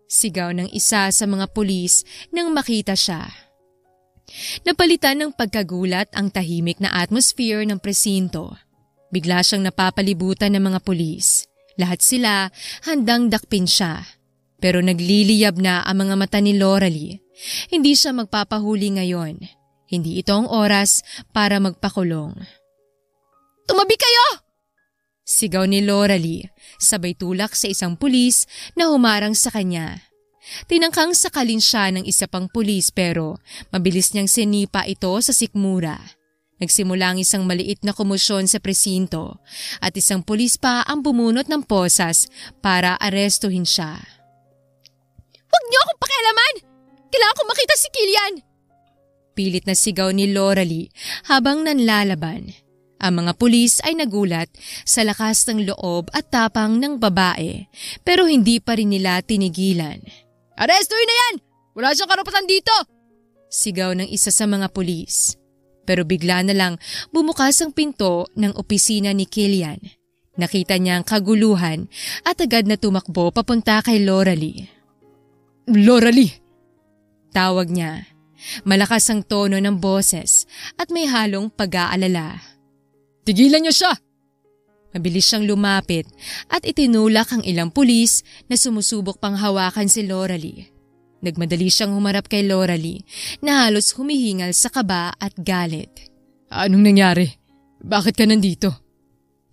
Sigaw ng isa sa mga pulis nang makita siya. Napalitan ng pagkagulat ang tahimik na atmosphere ng presinto. Bigla siyang napapalibutan ng mga pulis. Lahat sila handang dakpin siya. Pero nagliliyab na ang mga mata ni Loralie. Hindi siya magpapahuli ngayon. Hindi ito ang oras para magpakulong. Tumabi kayo! Sigaw ni Loralie, sabay tulak sa isang pulis na humarang sa kanya. Tinangkang sakalin siya ng isa pang pulis pero mabilis niyang sinipa ito sa sikmura. Nagsimula ang isang maliit na komosyon sa presinto at isang pulis pa ang bumunot ng posas para arestuhin siya. Huwag niyo akong pakialaman! Kailangan ko makita si Killian! Pilit na sigaw ni Loralie habang nanlalaban. Ang mga pulis ay nagulat sa lakas ng loob at tapang ng babae pero hindi pa rin nila tinigilan. Arestuhin na yan! Wala siyang karapatan dito! Sigaw ng isa sa mga pulis. Pero bigla na lang bumukas ang pinto ng opisina ni Killian. Nakita niya ang kaguluhan at agad na tumakbo papunta kay Loralie. Loralie! Tawag niya. Malakas ang tono ng boses at may halong pag-aalala. Tigilan niyo siya! Mabilis siyang lumapit at itinulak ang ilang pulis na sumusubok pang hawakan si Loralie. Nagmadali siyang humarap kay Loralie na halos humihingal sa kaba at galit. Anong nangyari? Bakit ka nandito?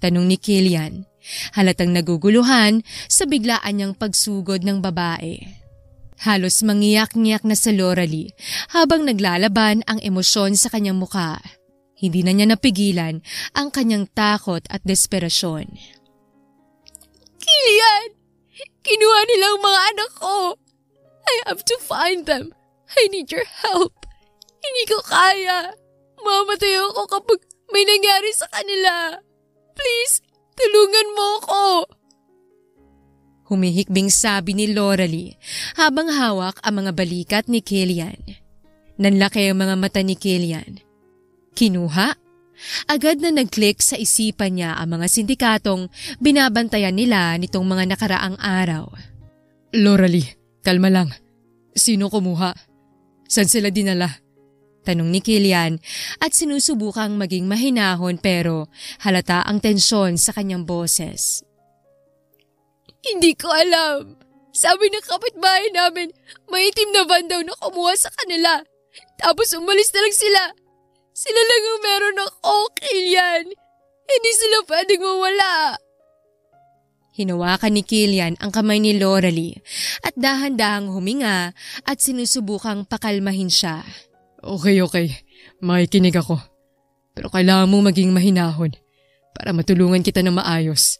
Tanong ni Killian. Halatang naguguluhan sa biglaan niyang pagsugod ng babae. Halos mangiyak-ngiyak na sa Loralie habang naglalaban ang emosyon sa kanyang mukha. Hindi na niya napigilan ang kanyang takot at desperasyon. Killian! Kinuha nila ang mga anak ko! I have to find them. I need your help. Hindi ko kaya. Mamatay ako kapag may nangyari sa kanila. Please, tulungan mo ako. Humihikbing sabi ni Loralie habang hawak ang mga balikat ni Killian. Nanlaki ang mga mata ni Killian. Kinuha? Agad na nag-click sa isipan niya ang mga sindikatong binabantayan nila nitong mga nakaraang araw. Loralie, kalma lang. Sino kumuha? Saan sila dinala? Tanong ni Killian at sinusubukang maging mahinahon pero halata ang tensyon sa kanyang boses. Hindi ko alam. Sabi ng kapitbahay namin, may itim na van daw na kumuha sa kanila. Tapos umalis na lang sila. Sila lang ang meron ng Killian. Hindi sila pwedeng mawala. Hinawakan ni Killian ang kamay ni Loralie at dahan-dahang huminga at sinusubukang pakalmahin siya. Okay. Makikinig ako. Pero kailangan mong maging mahinahon para matulungan kita ng maayos.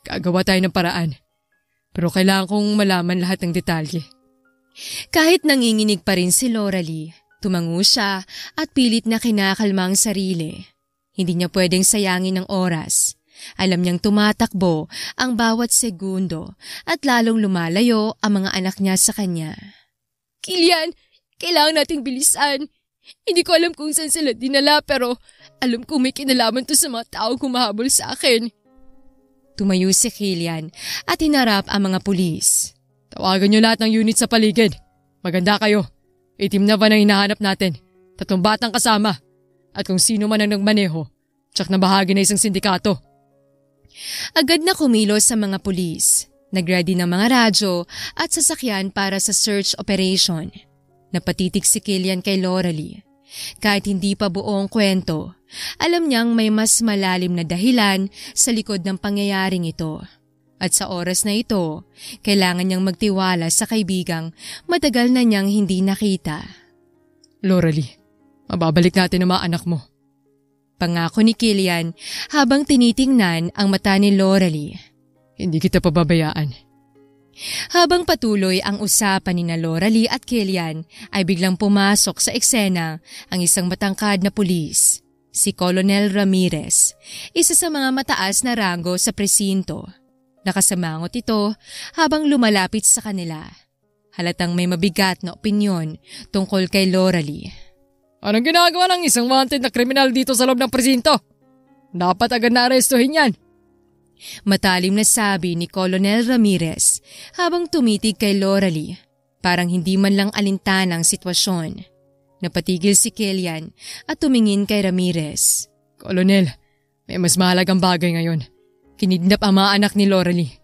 Gagawa tayo ng paraan. Pero kailangan kong malaman lahat ng detalye. Kahit nanginginig pa rin si Loralie, tumango siya at pilit na kinakalma ang sarili. Hindi niya pwedeng sayangin ang oras. Alam niyang tumatakbo ang bawat segundo at lalong lumalayo ang mga anak niya sa kanya. Killian, kailangan nating bilisan. Hindi ko alam kung saan sila dinala pero alam kong may kinalaman to sa mga taong humahabol sa akin. Tumayo si Killian at hinarap ang mga pulis. Tawagan niyo lahat ng unit sa paligid. Maganda kayo. Itim na van ang hinahanap natin. 3 batang kasama. At kung sino man ang nagmaneho, tsak na bahagi na isang sindikato. Agad na kumilos sa mga pulis. Nagready ng mga radyo at sasakyan para sa search operation. Napatitig si Killian kay Loralie. Kahit hindi pa buong kwento, alam niyang may mas malalim na dahilan sa likod ng pangyayaring ito. At sa oras na ito, kailangan niyang magtiwala sa kaibigang matagal na niyang hindi nakita. Loralie, mababalik natin ang mga anak mo. Pangako ni Killian habang tinitingnan ang mata ni Loralie. Hindi kita pababayaan. Habang patuloy ang usapan ni Loralie at Killian ay biglang pumasok sa eksena ang isang matangkad na pulis, si Colonel Ramirez, isa sa mga mataas na ranggo sa presinto. Nakasamangot ito habang lumalapit sa kanila. Halatang may mabigat na opinyon tungkol kay Loralie. Anong ginagawa ng isang wanted na kriminal dito sa loob ng presinto? Dapat agad na arestuhin yan. Matalim na sabi ni Colonel Ramirez habang tumitig kay Loralie. Parang hindi man lang alintana ang sitwasyon. Napatigil si Killian at tumingin kay Ramirez. Colonel, may mas mahalagang bagay ngayon. Kinidnap ang mga anak ni Loralie.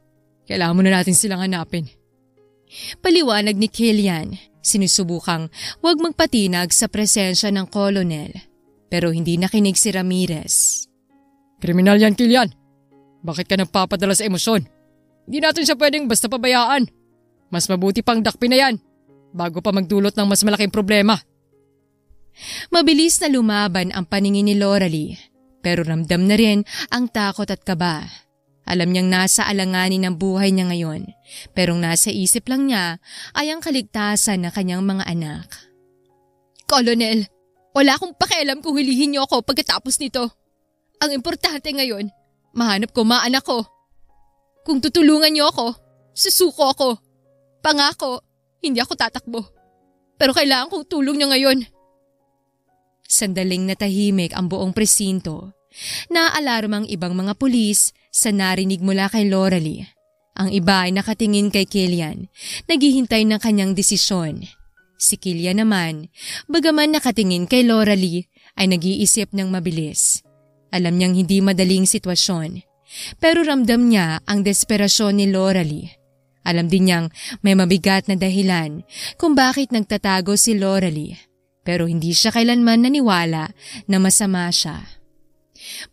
Kailangan muna natin silang hanapin. Paliwanag ni Killian. Sinusubukang huwag magpatinag sa presensya ng kolonel. Pero hindi nakinig si Ramirez. Kriminal yan, Killian. Bakit ka nagpapadala sa emosyon? Hindi natin siya pwedeng basta pabayaan. Mas mabuti pang dakpin na yan bago pa magdulot ng mas malaking problema. Mabilis na lumaban ang paningin ni Loralie. Pero ramdam na rin ang takot at kaba. Alam niyang nasa alanganin ng buhay niya ngayon, pero nasa isip lang niya ay ang kaligtasan ng kanyang mga anak. Colonel, wala akong pakialam kung hulihin niyo ako pagkatapos nito. Ang importante ngayon, mahanap ko mga anak ko. Kung tutulungan niyo ako, susuko ako. Pangako, hindi ako tatakbo. Pero kailangan kong tulong niyo ngayon. Sandaling natahimik ang buong presinto. Naaalarma ang ibang mga pulis sa narinig mula kay Loralie. Ang iba ay nakatingin kay Killian, naghihintay ng kanyang desisyon. Si Killian naman, bagaman nakatingin kay Loralie, ay nag-iisip ng mabilis. Alam niyang hindi madaling sitwasyon, pero ramdam niya ang desperasyon ni Loralie. Alam din niyang may mabigat na dahilan kung bakit nagtatago si Loralie, pero hindi siya kailanman naniwala na masama siya.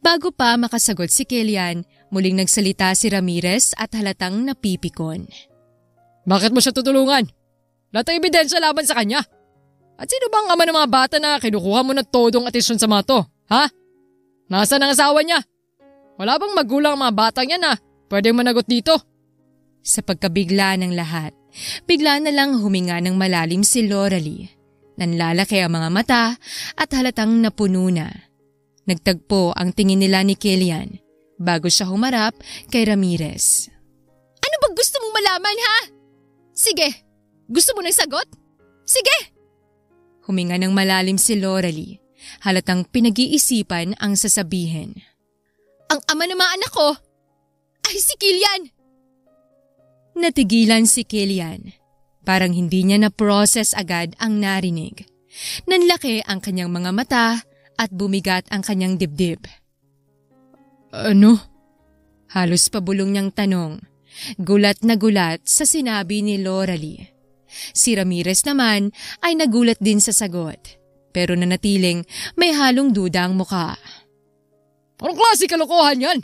Bago pa makasagot si Killian, muling nagsalita si Ramirez at halatang napipikon. Bakit mo siya tutulungan? Lahat ng ebidensya laban sa kanya. At sino bang ama ng mga bata na kinukuha mo ng todong atensyon sa mga to? Ha? Nasaan ang asawa niya? Wala bang magulang ang mga batang yan na pwedeng managot dito? Sa pagkabigla ng lahat, bigla na lang huminga ng malalim si Loralie. Nanlalaki ang mga mata at halatang napuno na. Nagtagpo ang tingin nila ni Killian bago siya humarap kay Ramirez. Ano bang gusto mong malaman, ha? Sige, gusto mo ng sagot? Sige! Huminga ng malalim si Loralie, halatang pinag-iisipan ang sasabihin. Ang ama ng mga anak ko ay si Killian! Natigilan si Killian. Parang hindi niya na-process agad ang narinig. Nanlaki ang kanyang mga mata at bumigat ang kanyang dibdib. Ano? Halos pabulong niyang tanong. Gulat na gulat sa sinabi ni Loralie. Si Ramirez naman ay nagulat din sa sagot, pero nanatiling may halong duda ang muka. Anong klase kalokohan yan?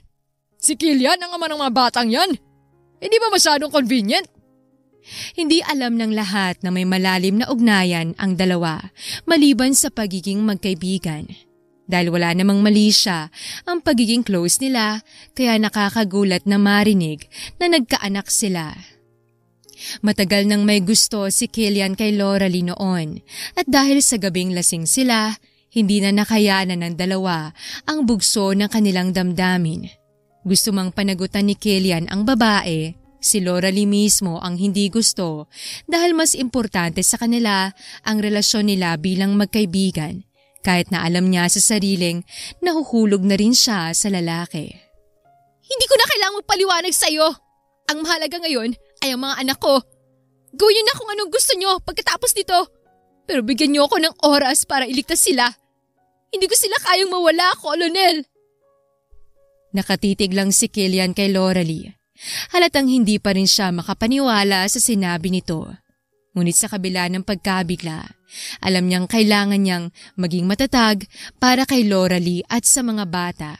Si Killian ang ama ng mga batang yan? Hindi ba masyadong convenient? Hindi alam ng lahat na may malalim na ugnayan ang dalawa maliban sa pagiging magkaibigan. Dahil wala namang mali siya ang pagiging close nila, kaya nakakagulat na marinig na nagkaanak sila. Matagal nang may gusto si Killian kay Loralie noon at dahil sa gabing lasing sila, hindi na nakayanan ng dalawa ang bugso ng kanilang damdamin. Gusto mang panagutan ni Killian ang babae, si Loralie mismo ang hindi gusto dahil mas importante sa kanila ang relasyon nila bilang magkaibigan. Kahit na alam niya sa sariling nahuhulog na rin siya sa lalaki. Hindi ko na kailangang magpaliwanag sa'yo. Ang mahalaga ngayon ay ang mga anak ko. Gawin na kung anong gusto nyo pagkatapos nito. Pero bigyan nyo ako ng oras para iligtas sila. Hindi ko sila kayang mawala, Colonel. Nakatitig lang si Killian kay Loralie. Halatang hindi pa rin siya makapaniwala sa sinabi nito. Ngunit sa kabila ng pagkabigla, alam niyang kailangan niyang maging matatag para kay Loralie at sa mga bata.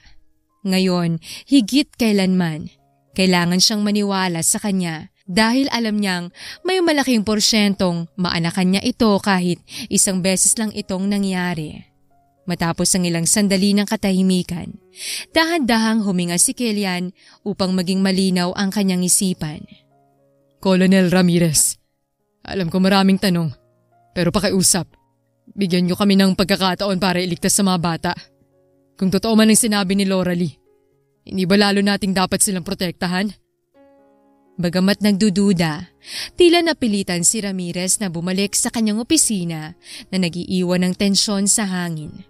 Ngayon, higit kailanman, kailangan siyang maniwala sa kanya dahil alam niyang may malaking porsyentong maanakan niya ito kahit isang beses lang itong nangyari. Matapos ang ilang sandali ng katahimikan, dahan-dahang huminga si Killian upang maging malinaw ang kanyang isipan. Colonel Ramirez, alam ko maraming tanong, pero pakiusap. Bigyan niyo kami ng pagkakataon para iligtas sa mga bata. Kung totoo man ang sinabi ni Loralie, hindi ba lalo nating dapat silang protektahan? Bagamat nagdududa, tila napilitan si Ramirez na bumalik sa kanyang opisina na nagiiwan ng tensyon sa hangin.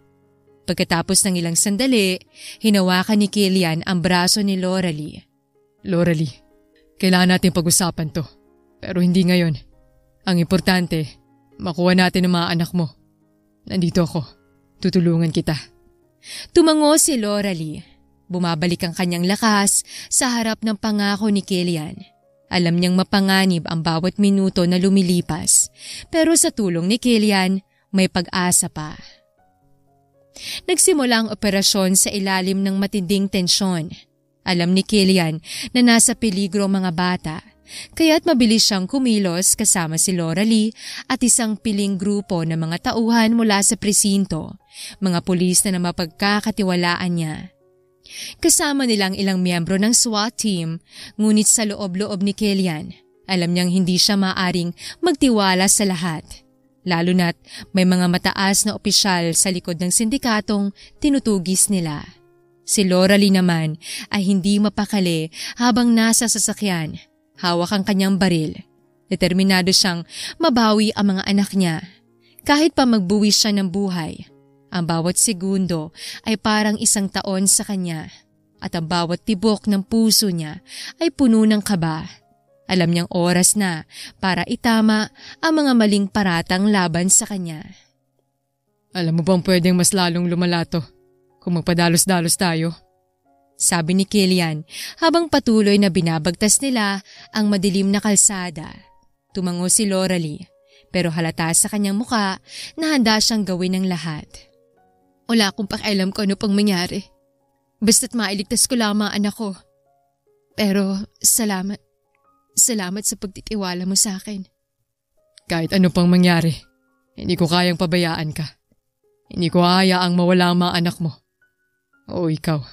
Pagkatapos ng ilang sandali, hinawakan ni Killian ang braso ni Loralie. Loralie, kailangan natin pag-usapan to. Pero hindi ngayon. Ang importante, makuha natin ang mga anak mo. Nandito ako. Tutulungan kita. Tumango si Loralie. Bumabalik ang kanyang lakas sa harap ng pangako ni Killian. Alam niyang mapanganib ang bawat minuto na lumilipas. Pero sa tulong ni Killian, may pag-asa pa. Nagsimula ang operasyon sa ilalim ng matinding tensyon. Alam ni Killian na nasa peligro ang mga bata, kaya't mabilis siyang kumilos kasama si Loralie at isang piling grupo ng mga tauhan mula sa presinto, mga pulis na mapagkakatiwalaan niya. Kasama nilang ilang miyembro ng SWAT team, ngunit sa loob-loob ni Killian, alam niyang hindi siya maaring magtiwala sa lahat. Lalo na't may mga mataas na opisyal sa likod ng sindikatong tinutugis nila. Si Loralie naman ay hindi mapakali habang nasa sasakyan, hawak ang kanyang baril. Determinado siyang mabawi ang mga anak niya. Kahit pa magbuwis siya ng buhay, ang bawat segundo ay parang 1 taon sa kanya at ang bawat tibok ng puso niya ay puno ng kaba. Alam niyang oras na para itama ang mga maling paratang laban sa kanya. Alam mo bang pwedeng mas lalong lumala to kung magpadalos-dalos tayo? Sabi ni Killian habang patuloy na binabagtas nila ang madilim na kalsada. Tumango si Loralie pero halata sa kanyang muka na handa siyang gawin ang lahat. Wala akong pakialam kung ano pang mangyari. Basta't mailigtas ko lang ang mga anak ko. Pero salamat. Salamat sa pagtitiwala mo sa akin. Kahit ano pang mangyari, hindi ko kayang pabayaan ka. Hindi ko hayaang mawala ang mga anak mo. O ikaw.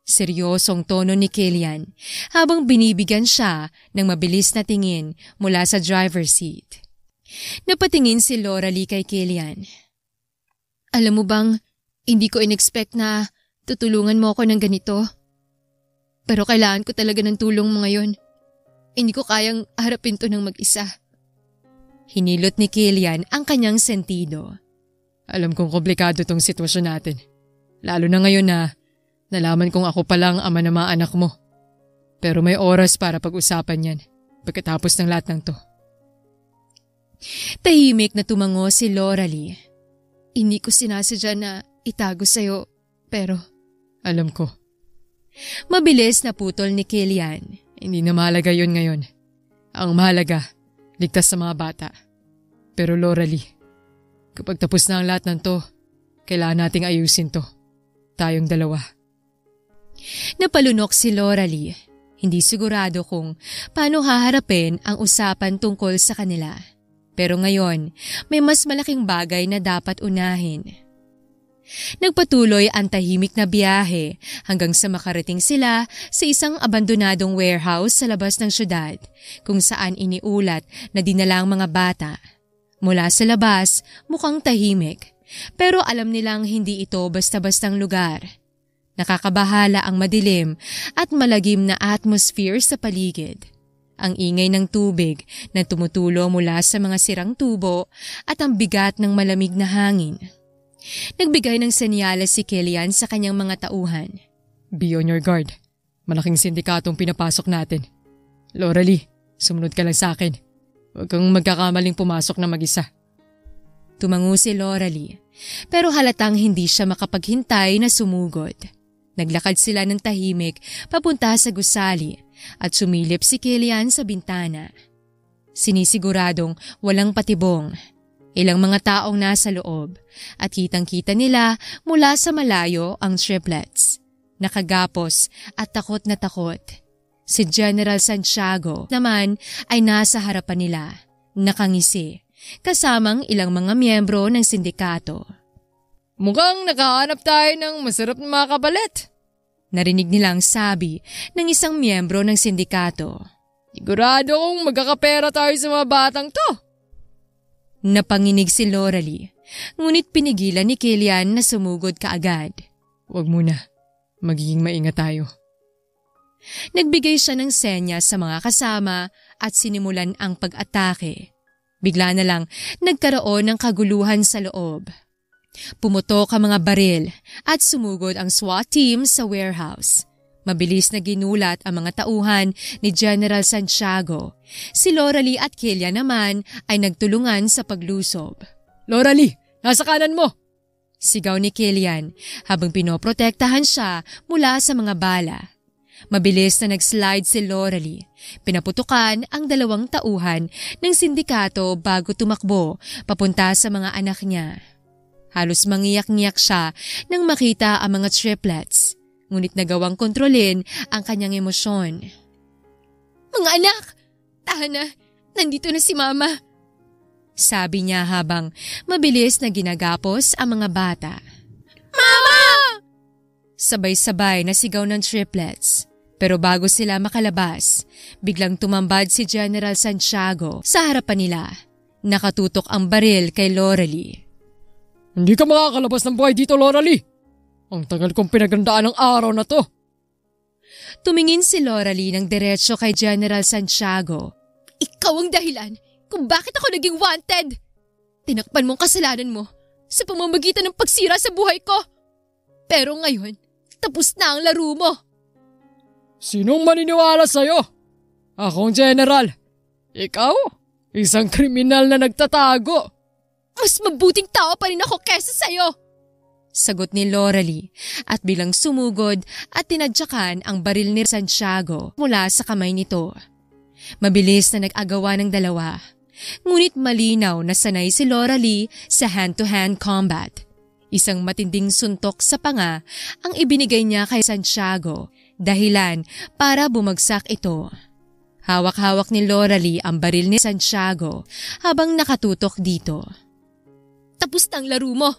Seryosong tono ni Killian habang binibigyan siya ng mabilis na tingin mula sa driver's seat. Napatingin si Loralie kay Killian. Alam mo bang, hindi ko in-expect na tutulungan mo ako ng ganito. Pero kailangan ko talaga ng tulong mo ngayon. Hindi ko kayang harapin to ng mag-isa. Hinilot ni Killian ang kanyang sentido. Alam kong komplikado tong sitwasyon natin. Lalo na ngayon na nalaman kong ako palang ama ng mga anak mo. Pero may oras para pag-usapan yan pagkatapos ng lahat ng to. Tahimik na tumango si Loralie. Hindi ko sinasadya na itago sa'yo, pero… Alam ko. Mabilis na putol ni Killian. Hindi na mahalaga yun ngayon. Ang mahalaga, ligtas sa mga bata. Pero Loralie, kapag tapos na ang lahat ng to, kailangan nating ayusin to. Tayong dalawa. Napalunok si Loralie. Hindi sigurado kung paano haharapin ang usapan tungkol sa kanila. Pero ngayon, may mas malaking bagay na dapat unahin. Nagpatuloy ang tahimik na biyahe hanggang sa makarating sila sa isang abandonadong warehouse sa labas ng syudad kung saan iniulat na dinala ang mga bata. Mula sa labas, mukhang tahimik, pero alam nilang hindi ito basta-bastang lugar. Nakakabahala ang madilim at malagim na atmosphere sa paligid. Ang ingay ng tubig na tumutulo mula sa mga sirang tubo at ang bigat ng malamig na hangin. Nagbigay ng senyales si Killian sa kanyang mga tauhan. Be on your guard. Malaking sindikatong pinapasok natin. Loralie, sumunod ka lang sa akin. Huwag kang magkakamaling pumasok na mag-isa. Tumango si Loralie, pero halatang hindi siya makapaghintay na sumugod. Naglakad sila ng tahimik papunta sa gusali at sumilip si Killian sa bintana. Sinisiguradong walang patibong. Ilang mga taong nasa loob at kitang-kita nila mula sa malayo ang triplets. Nakagapos at takot na takot. Si General Santiago naman ay nasa harapan nila, nakangisi, kasamang ilang mga miyembro ng sindikato. Mukhang nakahanap tayo ng masarap na mga kabalit. Narinig nilang sabi ng isang miyembro ng sindikato. Sigurado kong magkakapera tayo sa mga batang to. Napanginig si Loralie, ngunit pinigilan ni Killian na sumugod kaagad. Huwag muna, magiging maingat tayo. Nagbigay siya ng senya sa mga kasama at sinimulan ang pag-atake. Bigla na lang nagkaroon ng kaguluhan sa loob. Pumutok ang mga baril at sumugod ang SWAT team sa warehouse. Mabilis na ginulat ang mga tauhan ni General Santiago. Si Loralie at Killian naman ay nagtulungan sa paglusob. Loralie, nasa kanan mo! Sigaw ni Killian habang pinoprotektahan siya mula sa mga bala. Mabilis na nag-slide si Loralie. Pinaputukan ang 2 tauhan ng sindikato bago tumakbo papunta sa mga anak niya. Halos mangiyak-ngiyak siya nang makita ang mga triplets, ngunit nagawang kontrolin ang kanyang emosyon. Mga anak, tahan na, nandito na si Mama. Sabi niya habang mabilis na ginagapos ang mga bata. Mama! Sabay-sabay na sigaw ng triplets. Pero bago sila makalabas, biglang tumambad si General Santiago sa harapan nila. Nakatutok ang baril kay Loralie. Hindi ka makakalabas ng buhay dito, Loralie. Ang tagal kong pinagandaan ng araw na to. Tumingin si Loralie ng diretso kay General Santiago. Ikaw ang dahilan kung bakit ako naging wanted. Tinakpan mong kasalanan mo sa pamamagitan ng pagsira sa buhay ko. Pero ngayon, tapos na ang laro mo. Sinong maniniwala sa'yo? Akong general. Ikaw, isang kriminal na nagtatago. Mas mabuting tao pa rin ako kesa sa'yo. Sagot ni Loralie at bilang sumugod at tinadyakan ang baril ni Santiago mula sa kamay nito. Mabilis na nag-agawa ng 2. Ngunit malinaw na sanay si Loralie sa hand-to-hand combat. Isang matinding suntok sa panga ang ibinigay niya kay Santiago, dahilan para bumagsak ito. Hawak-hawak ni Loralie ang baril ni Santiago habang nakatutok dito. Tapos na ang laro mo.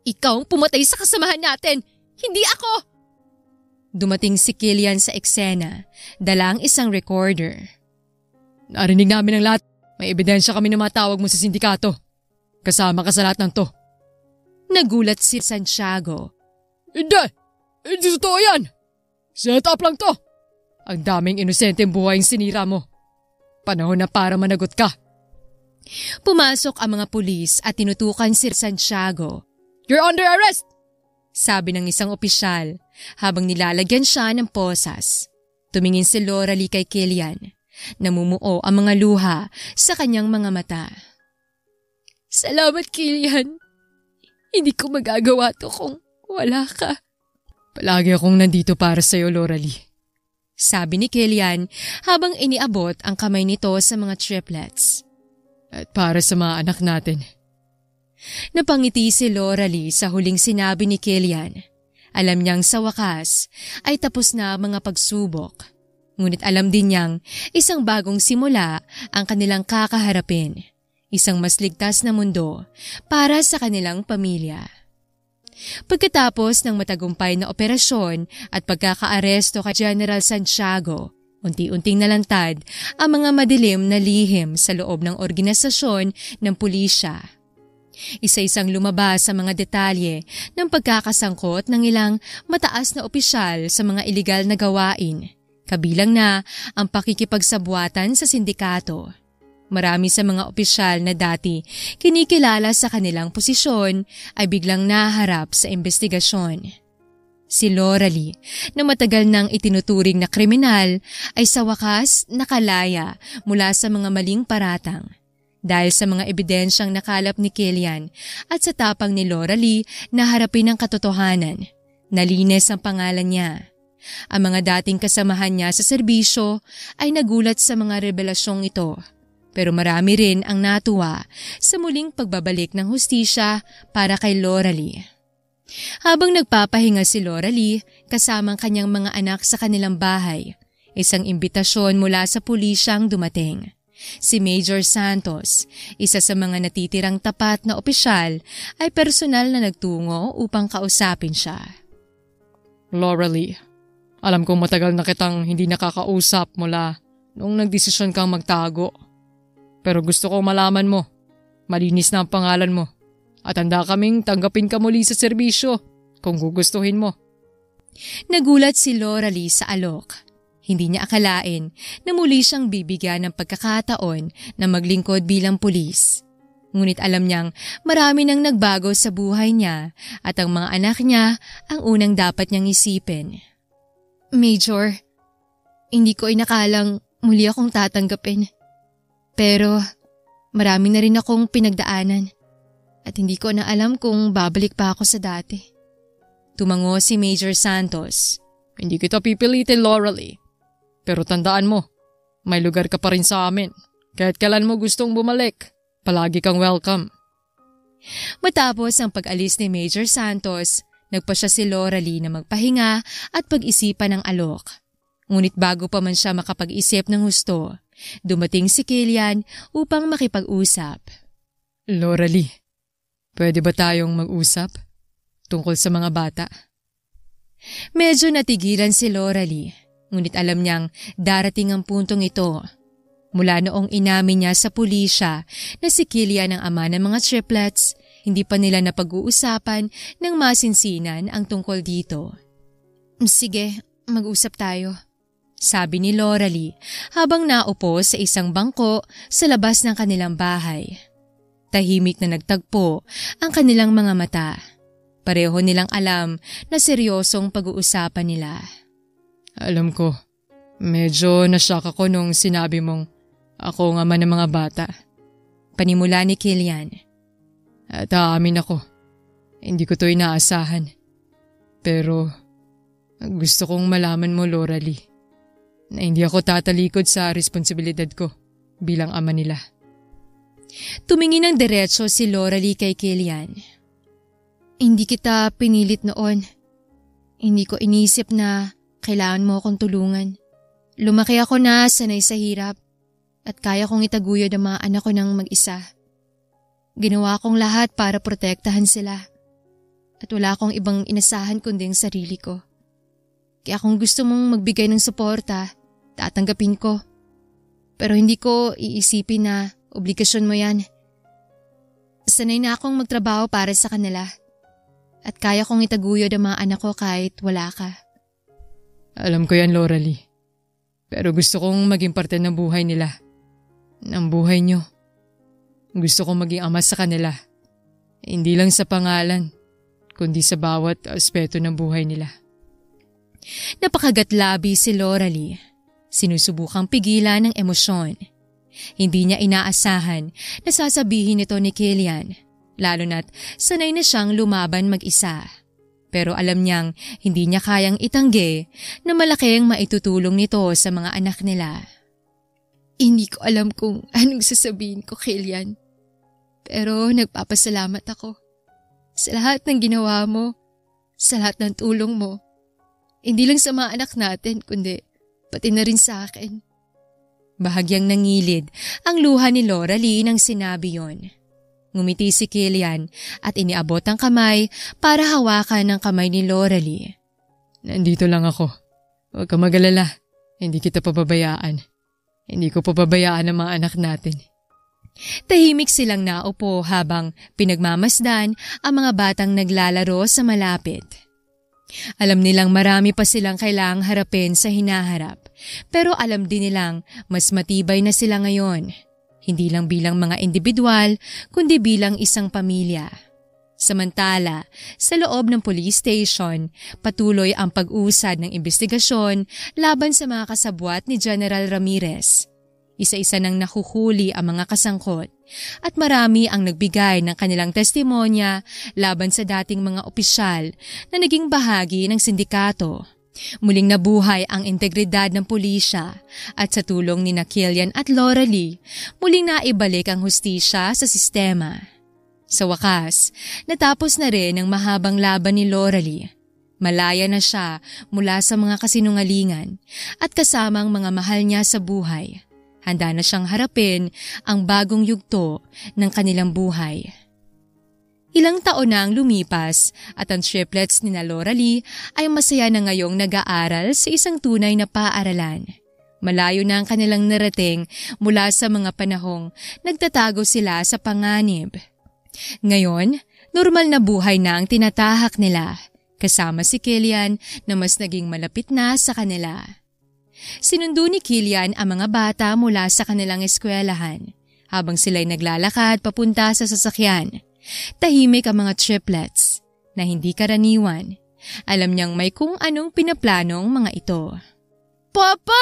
Ikaw ang pumatay sa kasamahan natin, hindi ako! Dumating si Killian sa eksena, dala ang isang recorder. Narinig namin ang lahat. May ebidensya kami na matawag mo sa sindikato. Kasama ka sa lahat ng to. Nagulat si Santiago. Hindi! Hindi totoo yan! Set up lang to! Ang daming inosenteng buhay ang sinira mo. Panahon na para managot ka. Pumasok ang mga pulis at tinutukan si Santiago. You're under arrest! Sabi ng isang opisyal habang nilalagyan siya ng posas. Tumingin si Loralie kay Killian. Namumuo ang mga luha sa kanyang mga mata. Salamat, Killian. Hindi ko magagawa to kung wala ka. Palagi akong nandito para sa'yo, Loralie. Sabi ni Killian habang iniabot ang kamay nito sa mga triplets. At para sa mga anak natin. Napangiti si Loralie sa huling sinabi ni Killian. Alam niyang sa wakas ay tapos na ang mga pagsubok. Ngunit alam din niyang isang bagong simula ang kanilang kakaharapin. Isang mas ligtas na mundo para sa kanilang pamilya. Pagkatapos ng matagumpay na operasyon at pagkakaaresto kay General Santiago, unti-unting nalantad ang mga madilim na lihim sa loob ng organisasyon ng pulisya. Isa-isang lumabas sa mga detalye ng pagkakasangkot ng ilang mataas na opisyal sa mga iligal na gawain, kabilang na ang pakikipagsabwatan sa sindikato. Marami sa mga opisyal na dati kinikilala sa kanilang posisyon ay biglang naharap sa investigasyon. Si Loralie, na matagal nang itinuturing na kriminal, ay sa wakas nakalaya mula sa mga maling paratang. Dahil sa mga ebidensyang nakalap ni Killian at sa tapang ni Loralie na harapin ang katotohanan, nalinis ang pangalan niya. Ang mga dating kasamahan niya sa serbisyo ay nagulat sa mga revelasyong ito. Pero marami rin ang natuwa sa muling pagbabalik ng hustisya para kay Loralie. Habang nagpapahinga si Loralie kasama ang kanyang mga anak sa kanilang bahay, isang imbitasyon mula sa pulisyang dumating. Si Major Santos, isa sa mga natitirang tapat na opisyal, ay personal na nagtungo upang kausapin siya. Loralie, alam kong matagal na kitang hindi nakakausap mula nung nagdesisyon kang magtago. Pero gusto ko malaman mo, malinis na ang pangalan mo at handa kaming tanggapin ka muli sa serbisyo kung gugustuhin mo. Nagulat si Loralie sa alok. Hindi niya akalain na muli siyang bibigyan ng pagkakataon na maglingkod bilang pulis. Ngunit alam niyang marami nang nagbago sa buhay niya at ang mga anak niya ang unang dapat niyang isipin. Major, hindi ko inakalang muli akong tatanggapin. Pero marami na rin akong pinagdaanan at hindi ko na alam kung babalik pa ako sa dati. Tumango si Major Santos. Hindi kita pipilitin, Loralie. Pero tandaan mo, may lugar ka pa rin sa amin. Kahit kailan mo gustong bumalik, palagi kang welcome. Matapos ang pag-alis ni Major Santos, nagpa siya si Loralie na magpahinga at pag-isipan ng alok. Ngunit bago pa man siya makapag-isip ng husto, dumating si Killian upang makipag-usap. Loralie, pwede ba tayong mag-usap tungkol sa mga bata? Medyo natigilan si Loralie. Ngunit alam niyang darating ang puntong ito. Mula noong inamin niya sa pulisya na si Killian ang ama ng mga triplets, hindi pa nila napag-uusapan ng masinsinan ang tungkol dito. Sige, mag-usap tayo, sabi ni Loralie habang naupo sa isang bangko sa labas ng kanilang bahay. Tahimik na nagtagpo ang kanilang mga mata. Pareho nilang alam na seryosong pag-uusapan nila. Alam ko, medyo nashock ako nung sinabi mong ako ang ama ng mga bata. Panimula ni Killian. At aamin ako, hindi ko to inaasahan. Pero gusto kong malaman mo, Loralie, na hindi ako tatalikod sa responsibilidad ko bilang ama nila. Tumingin ng diretso si Loralie kay Killian. Hindi kita pinilit noon. Hindi ko inisip na kailangan mo akong tulungan. Lumaki ako na sanay sa hirap at kaya kong itaguyod ang mga anak ko ng mag-isa. Ginawa kong lahat para protektahan sila at wala akong ibang inasahan kundi ang sarili ko. Kaya kung gusto mong magbigay ng suporta, tatanggapin ko. Pero hindi ko iisipin na obligasyon mo yan. Sanay na akong magtrabaho para sa kanila at kaya kong itaguyod ang mga anak ko kahit wala ka. Alam ko yan, Loralie. Pero gusto kong maging parte ng buhay nila. Ng buhay niyo. Gusto kong maging ama sa kanila. Hindi lang sa pangalan, kundi sa bawat aspeto ng buhay nila. Napakagatlabi si Loralie. Sinusubukang pigilan ng emosyon. Hindi niya inaasahan na sasabihin ito ni Killian, lalo na't sanay na siyang lumaban mag-isa. Pero alam niyang hindi niya kayang itanggi na malaki ang maitutulong nito sa mga anak nila. Hindi ko alam kung anong sasabihin ko, Killian. Pero nagpapasalamat ako sa lahat ng ginawa mo, sa lahat ng tulong mo. Hindi lang sa mga anak natin, kundi pati na rin sa akin. Bahagyang nangilid ang luha ni Loralie nang sinabi yon. Ngumiti si Killian at iniabot ang kamay para hawakan ang kamay ni Loralie. Nandito lang ako. Huwag ka mag-alala. Hindi kita pababayaan. Hindi ko pababayaan ang mga anak natin. Tahimik silang naupo habang pinagmamasdan ang mga batang naglalaro sa malapit. Alam nilang marami pa silang kailangang harapin sa hinaharap, pero alam din nilang mas matibay na sila ngayon. Hindi lang bilang mga individual, kundi bilang isang pamilya. Samantala, sa loob ng police station, patuloy ang pag-usad ng investigasyon laban sa mga kasabwat ni General Ramirez. Isa-isa nang nahuhuli ang mga kasangkot at marami ang nagbigay ng kanilang testimonya laban sa dating mga opisyal na naging bahagi ng sindikato. Muling nabuhay ang integridad ng pulisya at sa tulong ni Killian at Loralie, muling naibalik ang hustisya sa sistema. Sa wakas, natapos na rin ang mahabang laban ni Loralie. Malaya na siya mula sa mga kasinungalingan at kasama ang mga mahal niya sa buhay. Handa na siyang harapin ang bagong yugto ng kanilang buhay. Ilang taon na ang lumipas at ang triplets ni Loralie ay masaya na ngayong nag-aaral sa isang tunay na paaralan. Malayo na ang kanilang narating mula sa mga panahong nagtatago sila sa panganib. Ngayon, normal na buhay na ang tinatahak nila, kasama si Killian na mas naging malapit na sa kanila. Sinundo ni Killian ang mga bata mula sa kanilang eskwelahan. Habang sila'y naglalakad papunta sa sasakyan, tahimik ang mga triplets na hindi karaniwan. Alam niyang may kung anong pinaplanong mga ito. Papa,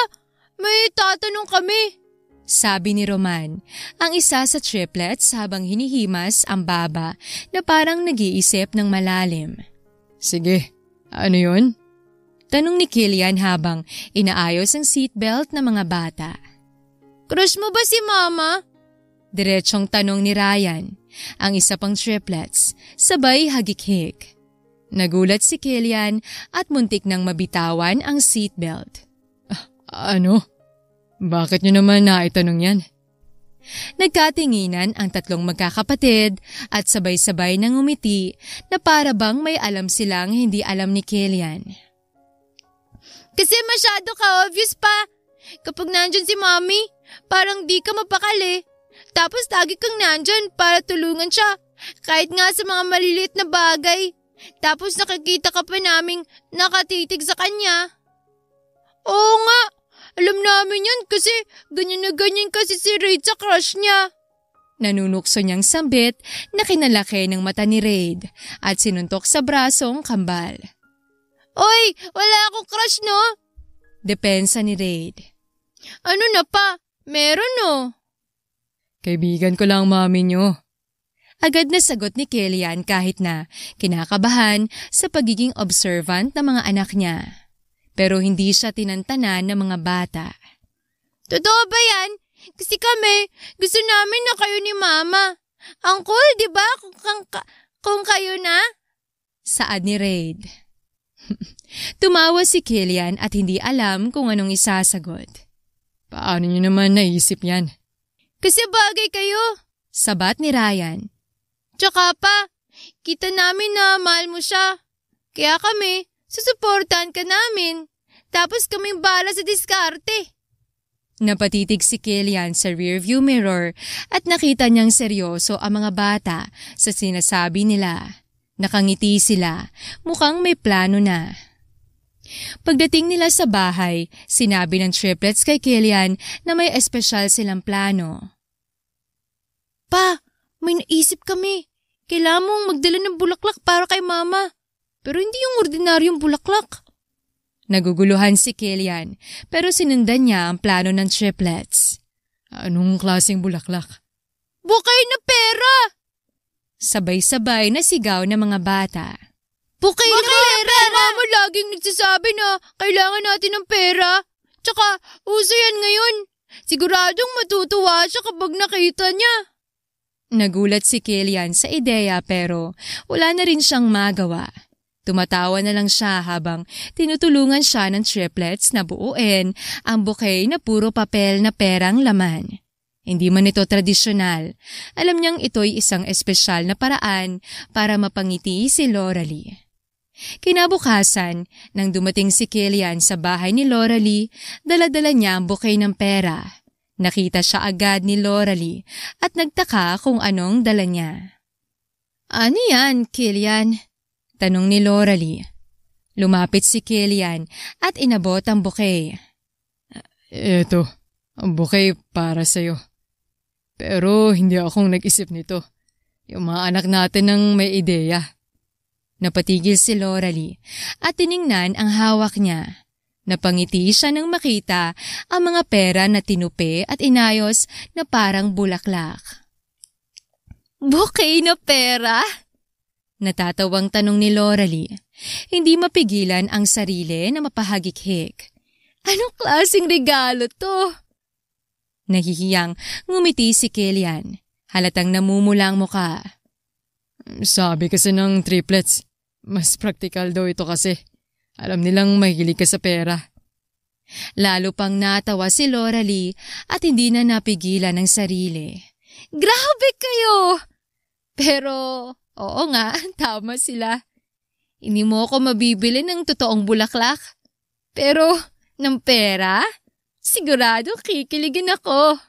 may tatanong kami. Sabi ni Roman, ang isa sa triplets habang hinihimas ang baba na parang nag-iisip ng malalim. Sige, ano yun? Tanong ni Killian habang inaayos ang seatbelt ng mga bata. Crush mo ba si Mama? Diretsong tanong ni Ryan, ang isa pang triplets, sabay hagik-hik. Nagulat si Killian at muntik nang mabitawan ang seatbelt. Ano? Bakit niyo naman naitanong yan? Nagkatinginan ang tatlong magkakapatid at sabay-sabay nang umiti na para bang may alam silang hindi alam ni Killian. Kasi masyado ka-obvious pa. Kapag nandyan si Mommy, parang di ka mapakali. Tapos lagi kang nandyan para tulungan siya, kahit nga sa mga maliliit na bagay. Tapos nakikita ka pa naming nakatitig sa kanya. Oo nga, alam namin yan kasi ganyan na ganyan kasi si Raid sa crush niya. Nanunukso niyang sambit na kinalaki ng mata ni Raid at sinuntok sa brasong kambal. Oy, wala akong crush no? Depensa ni Raid. Ano na pa? Meron no? Kaibigan ko lang mami niyo. Agad na sagot ni Killian kahit na kinakabahan sa pagiging observant ng mga anak niya. Pero hindi siya tinantanan ng mga bata. Totoo ba yan? Kasi kami, gusto namin na kayo ni Mama. Ang cool, di ba? Kung kayo na? Saad ni Raid. Tumawa si Killian at hindi alam kung anong isasagot. Paano niyo naman naisip yan? Kasi bagay kayo. Sabat ni Ryan. Tsaka pa, kita namin na mahal mo siya. Kaya kami, susuportahan ka namin. Tapos kaming bala sa diskarte. Napatitig si Killian sa rearview mirror at nakita niyang seryoso ang mga bata sa sinasabi nila. Nakangiti sila, mukhang may plano na. Pagdating nila sa bahay, sinabi ng triplets kay Killian na may espesyal silang plano. Pa, may naisip kami. Kailangan mong magdala ng bulaklak para kay Mama. Pero hindi yung ordinaryong bulaklak. Naguguluhan si Killian pero sinundan niya ang plano ng triplets. Anong klaseng bulaklak? Bukay na pera! Sabay-sabay na sigaw ng mga bata. Bukay na pera! Mama laging nagsasabi na kailangan natin ng pera. Tsaka uso yan ngayon. Siguradong matutuwa siya kapag nakita niya. Nagulat si Killian sa ideya pero wala na rin siyang magawa. Tumatawa na lang siya habang tinutulungan siya ng triplets na buuin ang bouquet na puro papel na perang laman. Hindi man ito tradisyonal, alam niyang ito'y isang espesyal na paraan para mapangiti si Loralie. Kinabukasan, nang dumating si Killian sa bahay ni Loralie, dala-dala niya ang bouquet ng pera. Nakita siya agad ni Loralie at nagtaka kung anong dala niya. Ano yan, Killian? Tanong ni Loralie. Lumapit si Killian at inabot ang bouquet. Eto, ang bouquet para sa'yo. Pero hindi akong nag-isip nito. Yung mga anak natin ang may ideya. Napatigil si Loralie at tiningnan ang hawak niya. Napangiti siya nang makita ang mga pera na tinupi at inayos na parang bulaklak. Bouquet na pera? Natatawang tanong ni Loralie. Hindi mapigilan ang sarili na mapahagik-hik. Anong klaseng regalo to? Nahihiyang ngumiti si Killian. Halatang namumula ang muka. Sabi kasi ng triplets, mas praktikal daw ito kasi. Alam nilang mahilig ka sa pera. Lalo pang natawa si Loralie at hindi na napigilan ng sarili. Grabe kayo! Pero, oo nga, tama sila. Hindi mo ako mabibili ng totoong bulaklak. Pero, ng pera? Sigurado kikiligin ako.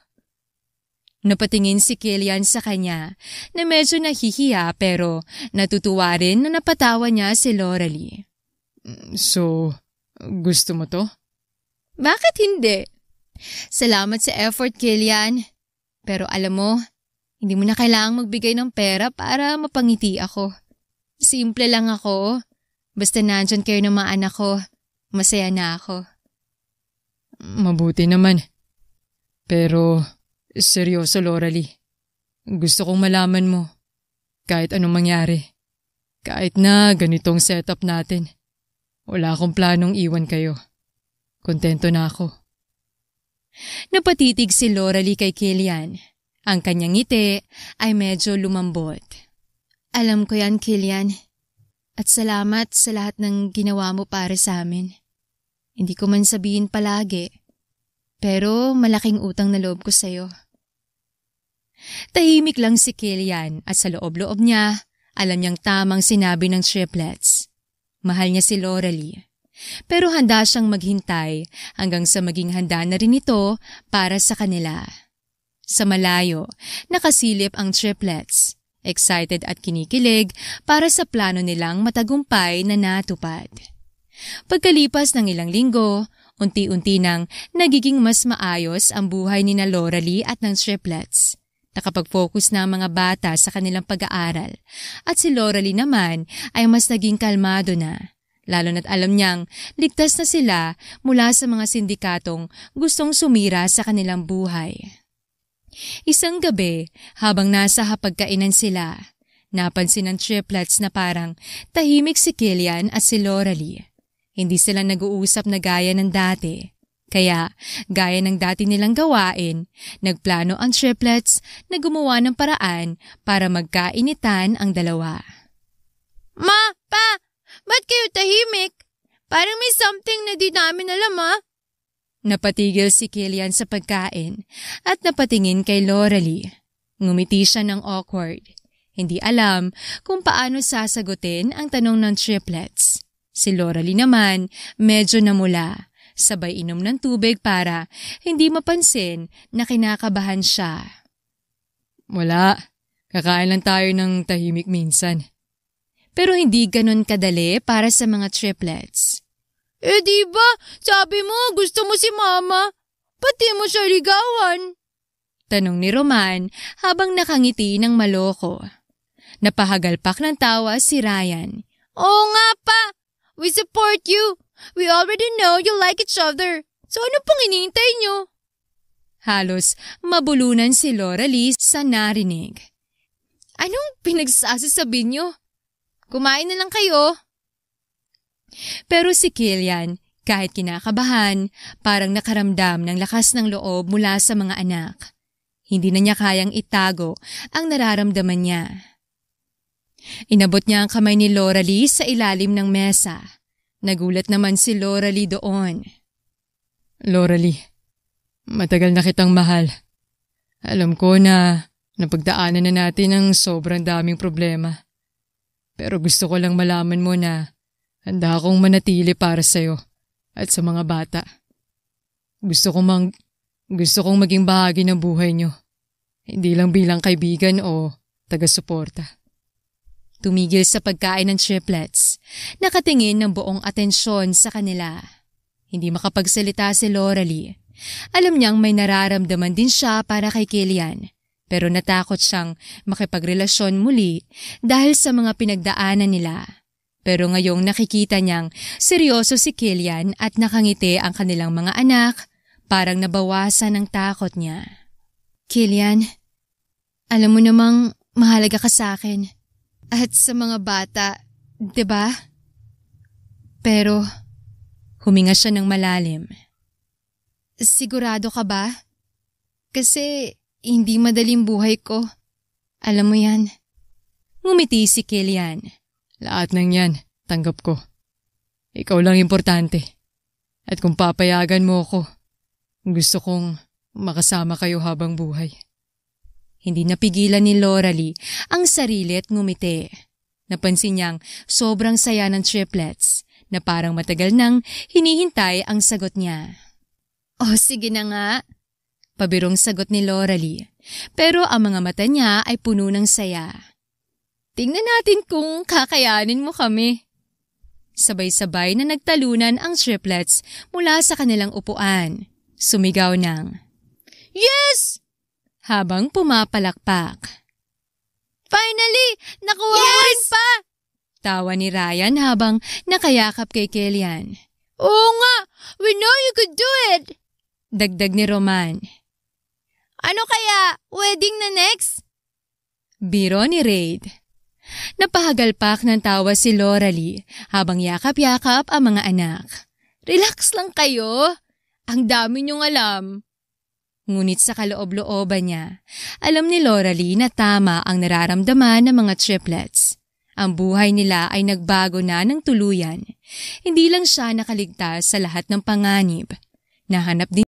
Napatingin si Killian sa kanya na medyo nahihiya pero natutuwa rin na napatawa niya si Loralie. So, gusto mo to? Bakit hindi? Salamat sa effort, Killian. Pero alam mo, hindi mo na kailangang magbigay ng pera para mapangiti ako. Simple lang ako. Basta nandyan kayo ng mga anak ko, masaya na ako. Mabuti naman. Pero, seryoso Loralie. Gusto kong malaman mo, kahit anong mangyari. Kahit na ganitong setup natin, wala akong planong iwan kayo. Kontento na ako. Napatitig si Loralie kay Killian. Ang kanyang ngiti ay medyo lumambot. Alam ko yan, Killian. At salamat sa lahat ng ginawa mo para sa amin. Hindi ko man sabihin palagi, pero malaking utang na loob ko sa'yo. Tahimik lang si Killian at sa loob-loob niya, alam niyang tamang sinabi ng triplets. Mahal niya si Loralie. Pero handa siyang maghintay hanggang sa maging handa na rin ito para sa kanila. Sa malayo, nakasilip ang triplets, excited at kinikilig para sa plano nilang matagumpay na natupad. Pagkalipas ng ilang linggo, unti-unti nang nagiging mas maayos ang buhay ni na Loralie at ng triplets. Nakapag-focus na ang mga bata sa kanilang pag-aaral at si Loralie naman ay mas naging kalmado na. Lalo na't alam niyang ligtas na sila mula sa mga sindikatong gustong sumira sa kanilang buhay. Isang gabi, habang nasa hapagkainan sila, napansin ng triplets na parang tahimik si Killian at si Loralie. Hindi sila nag-uusap na gaya ng dati. Kaya, gaya ng dati nilang gawain, nagplano ang triplets na gumawa ng paraan para magkainitan ang dalawa. Ma, Pa! Ba't kayo tahimik? Parang may something na di namin alam, ha? Napatigil si Killian sa pagkain at napatingin kay Loralie. Ngumiti siya ng awkward. Hindi alam kung paano sasagutin ang tanong ng triplets. Si Loralie naman medyo namula, sabay inom ng tubig para hindi mapansin na kinakabahan siya. Wala, kakain lang tayo ng tahimik minsan. Pero hindi ganon kadali para sa mga triplets. Diba, sabi mo gusto mo si Mama. Pati mo siya ligawan. Tanong ni Roman habang nakangiti ng maloko. Napahagalpak ng tawa si Ryan. Oo nga, Pa. We support you. We already know you like each other. So ano pang hinihintay nyo? Halos mabulunan si Loralie sa narinig. Anong pinagsasasabi nyo? Kumain na lang kayo. Pero si Killian, kahit kinakabahan, parang nakaramdam ng lakas ng loob mula sa mga anak. Hindi na niya kayang itago ang nararamdaman niya. Inabot niya ang kamay ni Loralie sa ilalim ng mesa. Nagulat naman si Loralie doon. Loralie, matagal na kitang mahal. Alam ko na napagdaanan na natin ang sobrang daming problema. Pero gusto ko lang malaman mo na handa akong manatili para sa'yo at sa mga bata. Gusto kong maging bahagi ng buhay niyo. Hindi lang bilang kaibigan o taga-suporta. Tumigil sa pagkain ng triplets. Nakatingin ng buong atensyon sa kanila. Hindi makapagsalita si Loralie. Alam niyang may nararamdaman din siya para kay Killian. Pero natakot siyang makipagrelasyon muli dahil sa mga pinagdaanan nila. Pero ngayong nakikita niyang seryoso si Killian at nakangiti ang kanilang mga anak, parang nabawasan ang takot niya. Killian, alam mo namang mahalaga ka sa akin at sa mga bata, 'di ba? Pero huminga siya ng malalim. Sigurado ka ba? Kasi hindi madaling buhay ko. Alam mo yan. Ngumiti si Killian. Lahat ng yan, tanggap ko. Ikaw lang importante. At kung papayagan mo ko, gusto kong makasama kayo habang buhay. Hindi napigilan ni Loralie ang sarili at ngumiti. Napansin niyang sobrang saya ng triplets na parang matagal nang hinihintay ang sagot niya. "Oh, sige na nga," pabirong sagot ni Loralie. Pero ang mga mata niya ay puno ng saya. "Tingnan natin kung kakayanin mo kami." Sabay-sabay na nagtalunan ang triplets mula sa kanilang upuan. Sumigaw ng Yes! habang pumapalakpak. Finally! Nakuha mo rin pa! Tawa ni Ryan habang nakayakap kay Kellyanne. Oo nga! We know you could do it! Dagdag ni Roman. Ano kaya? Wedding na next? Biro ni Raid. Napahagalpak ng tawa si Loralie habang yakap-yakap ang mga anak. Relax lang kayo. Ang dami niyong alam. Ngunit sa kaloob-looban niya, alam ni Loralie na tama ang nararamdaman ng mga triplets. Ang buhay nila ay nagbago na ng tuluyan. Hindi lang siya nakaligtas sa lahat ng panganib. Nahanap din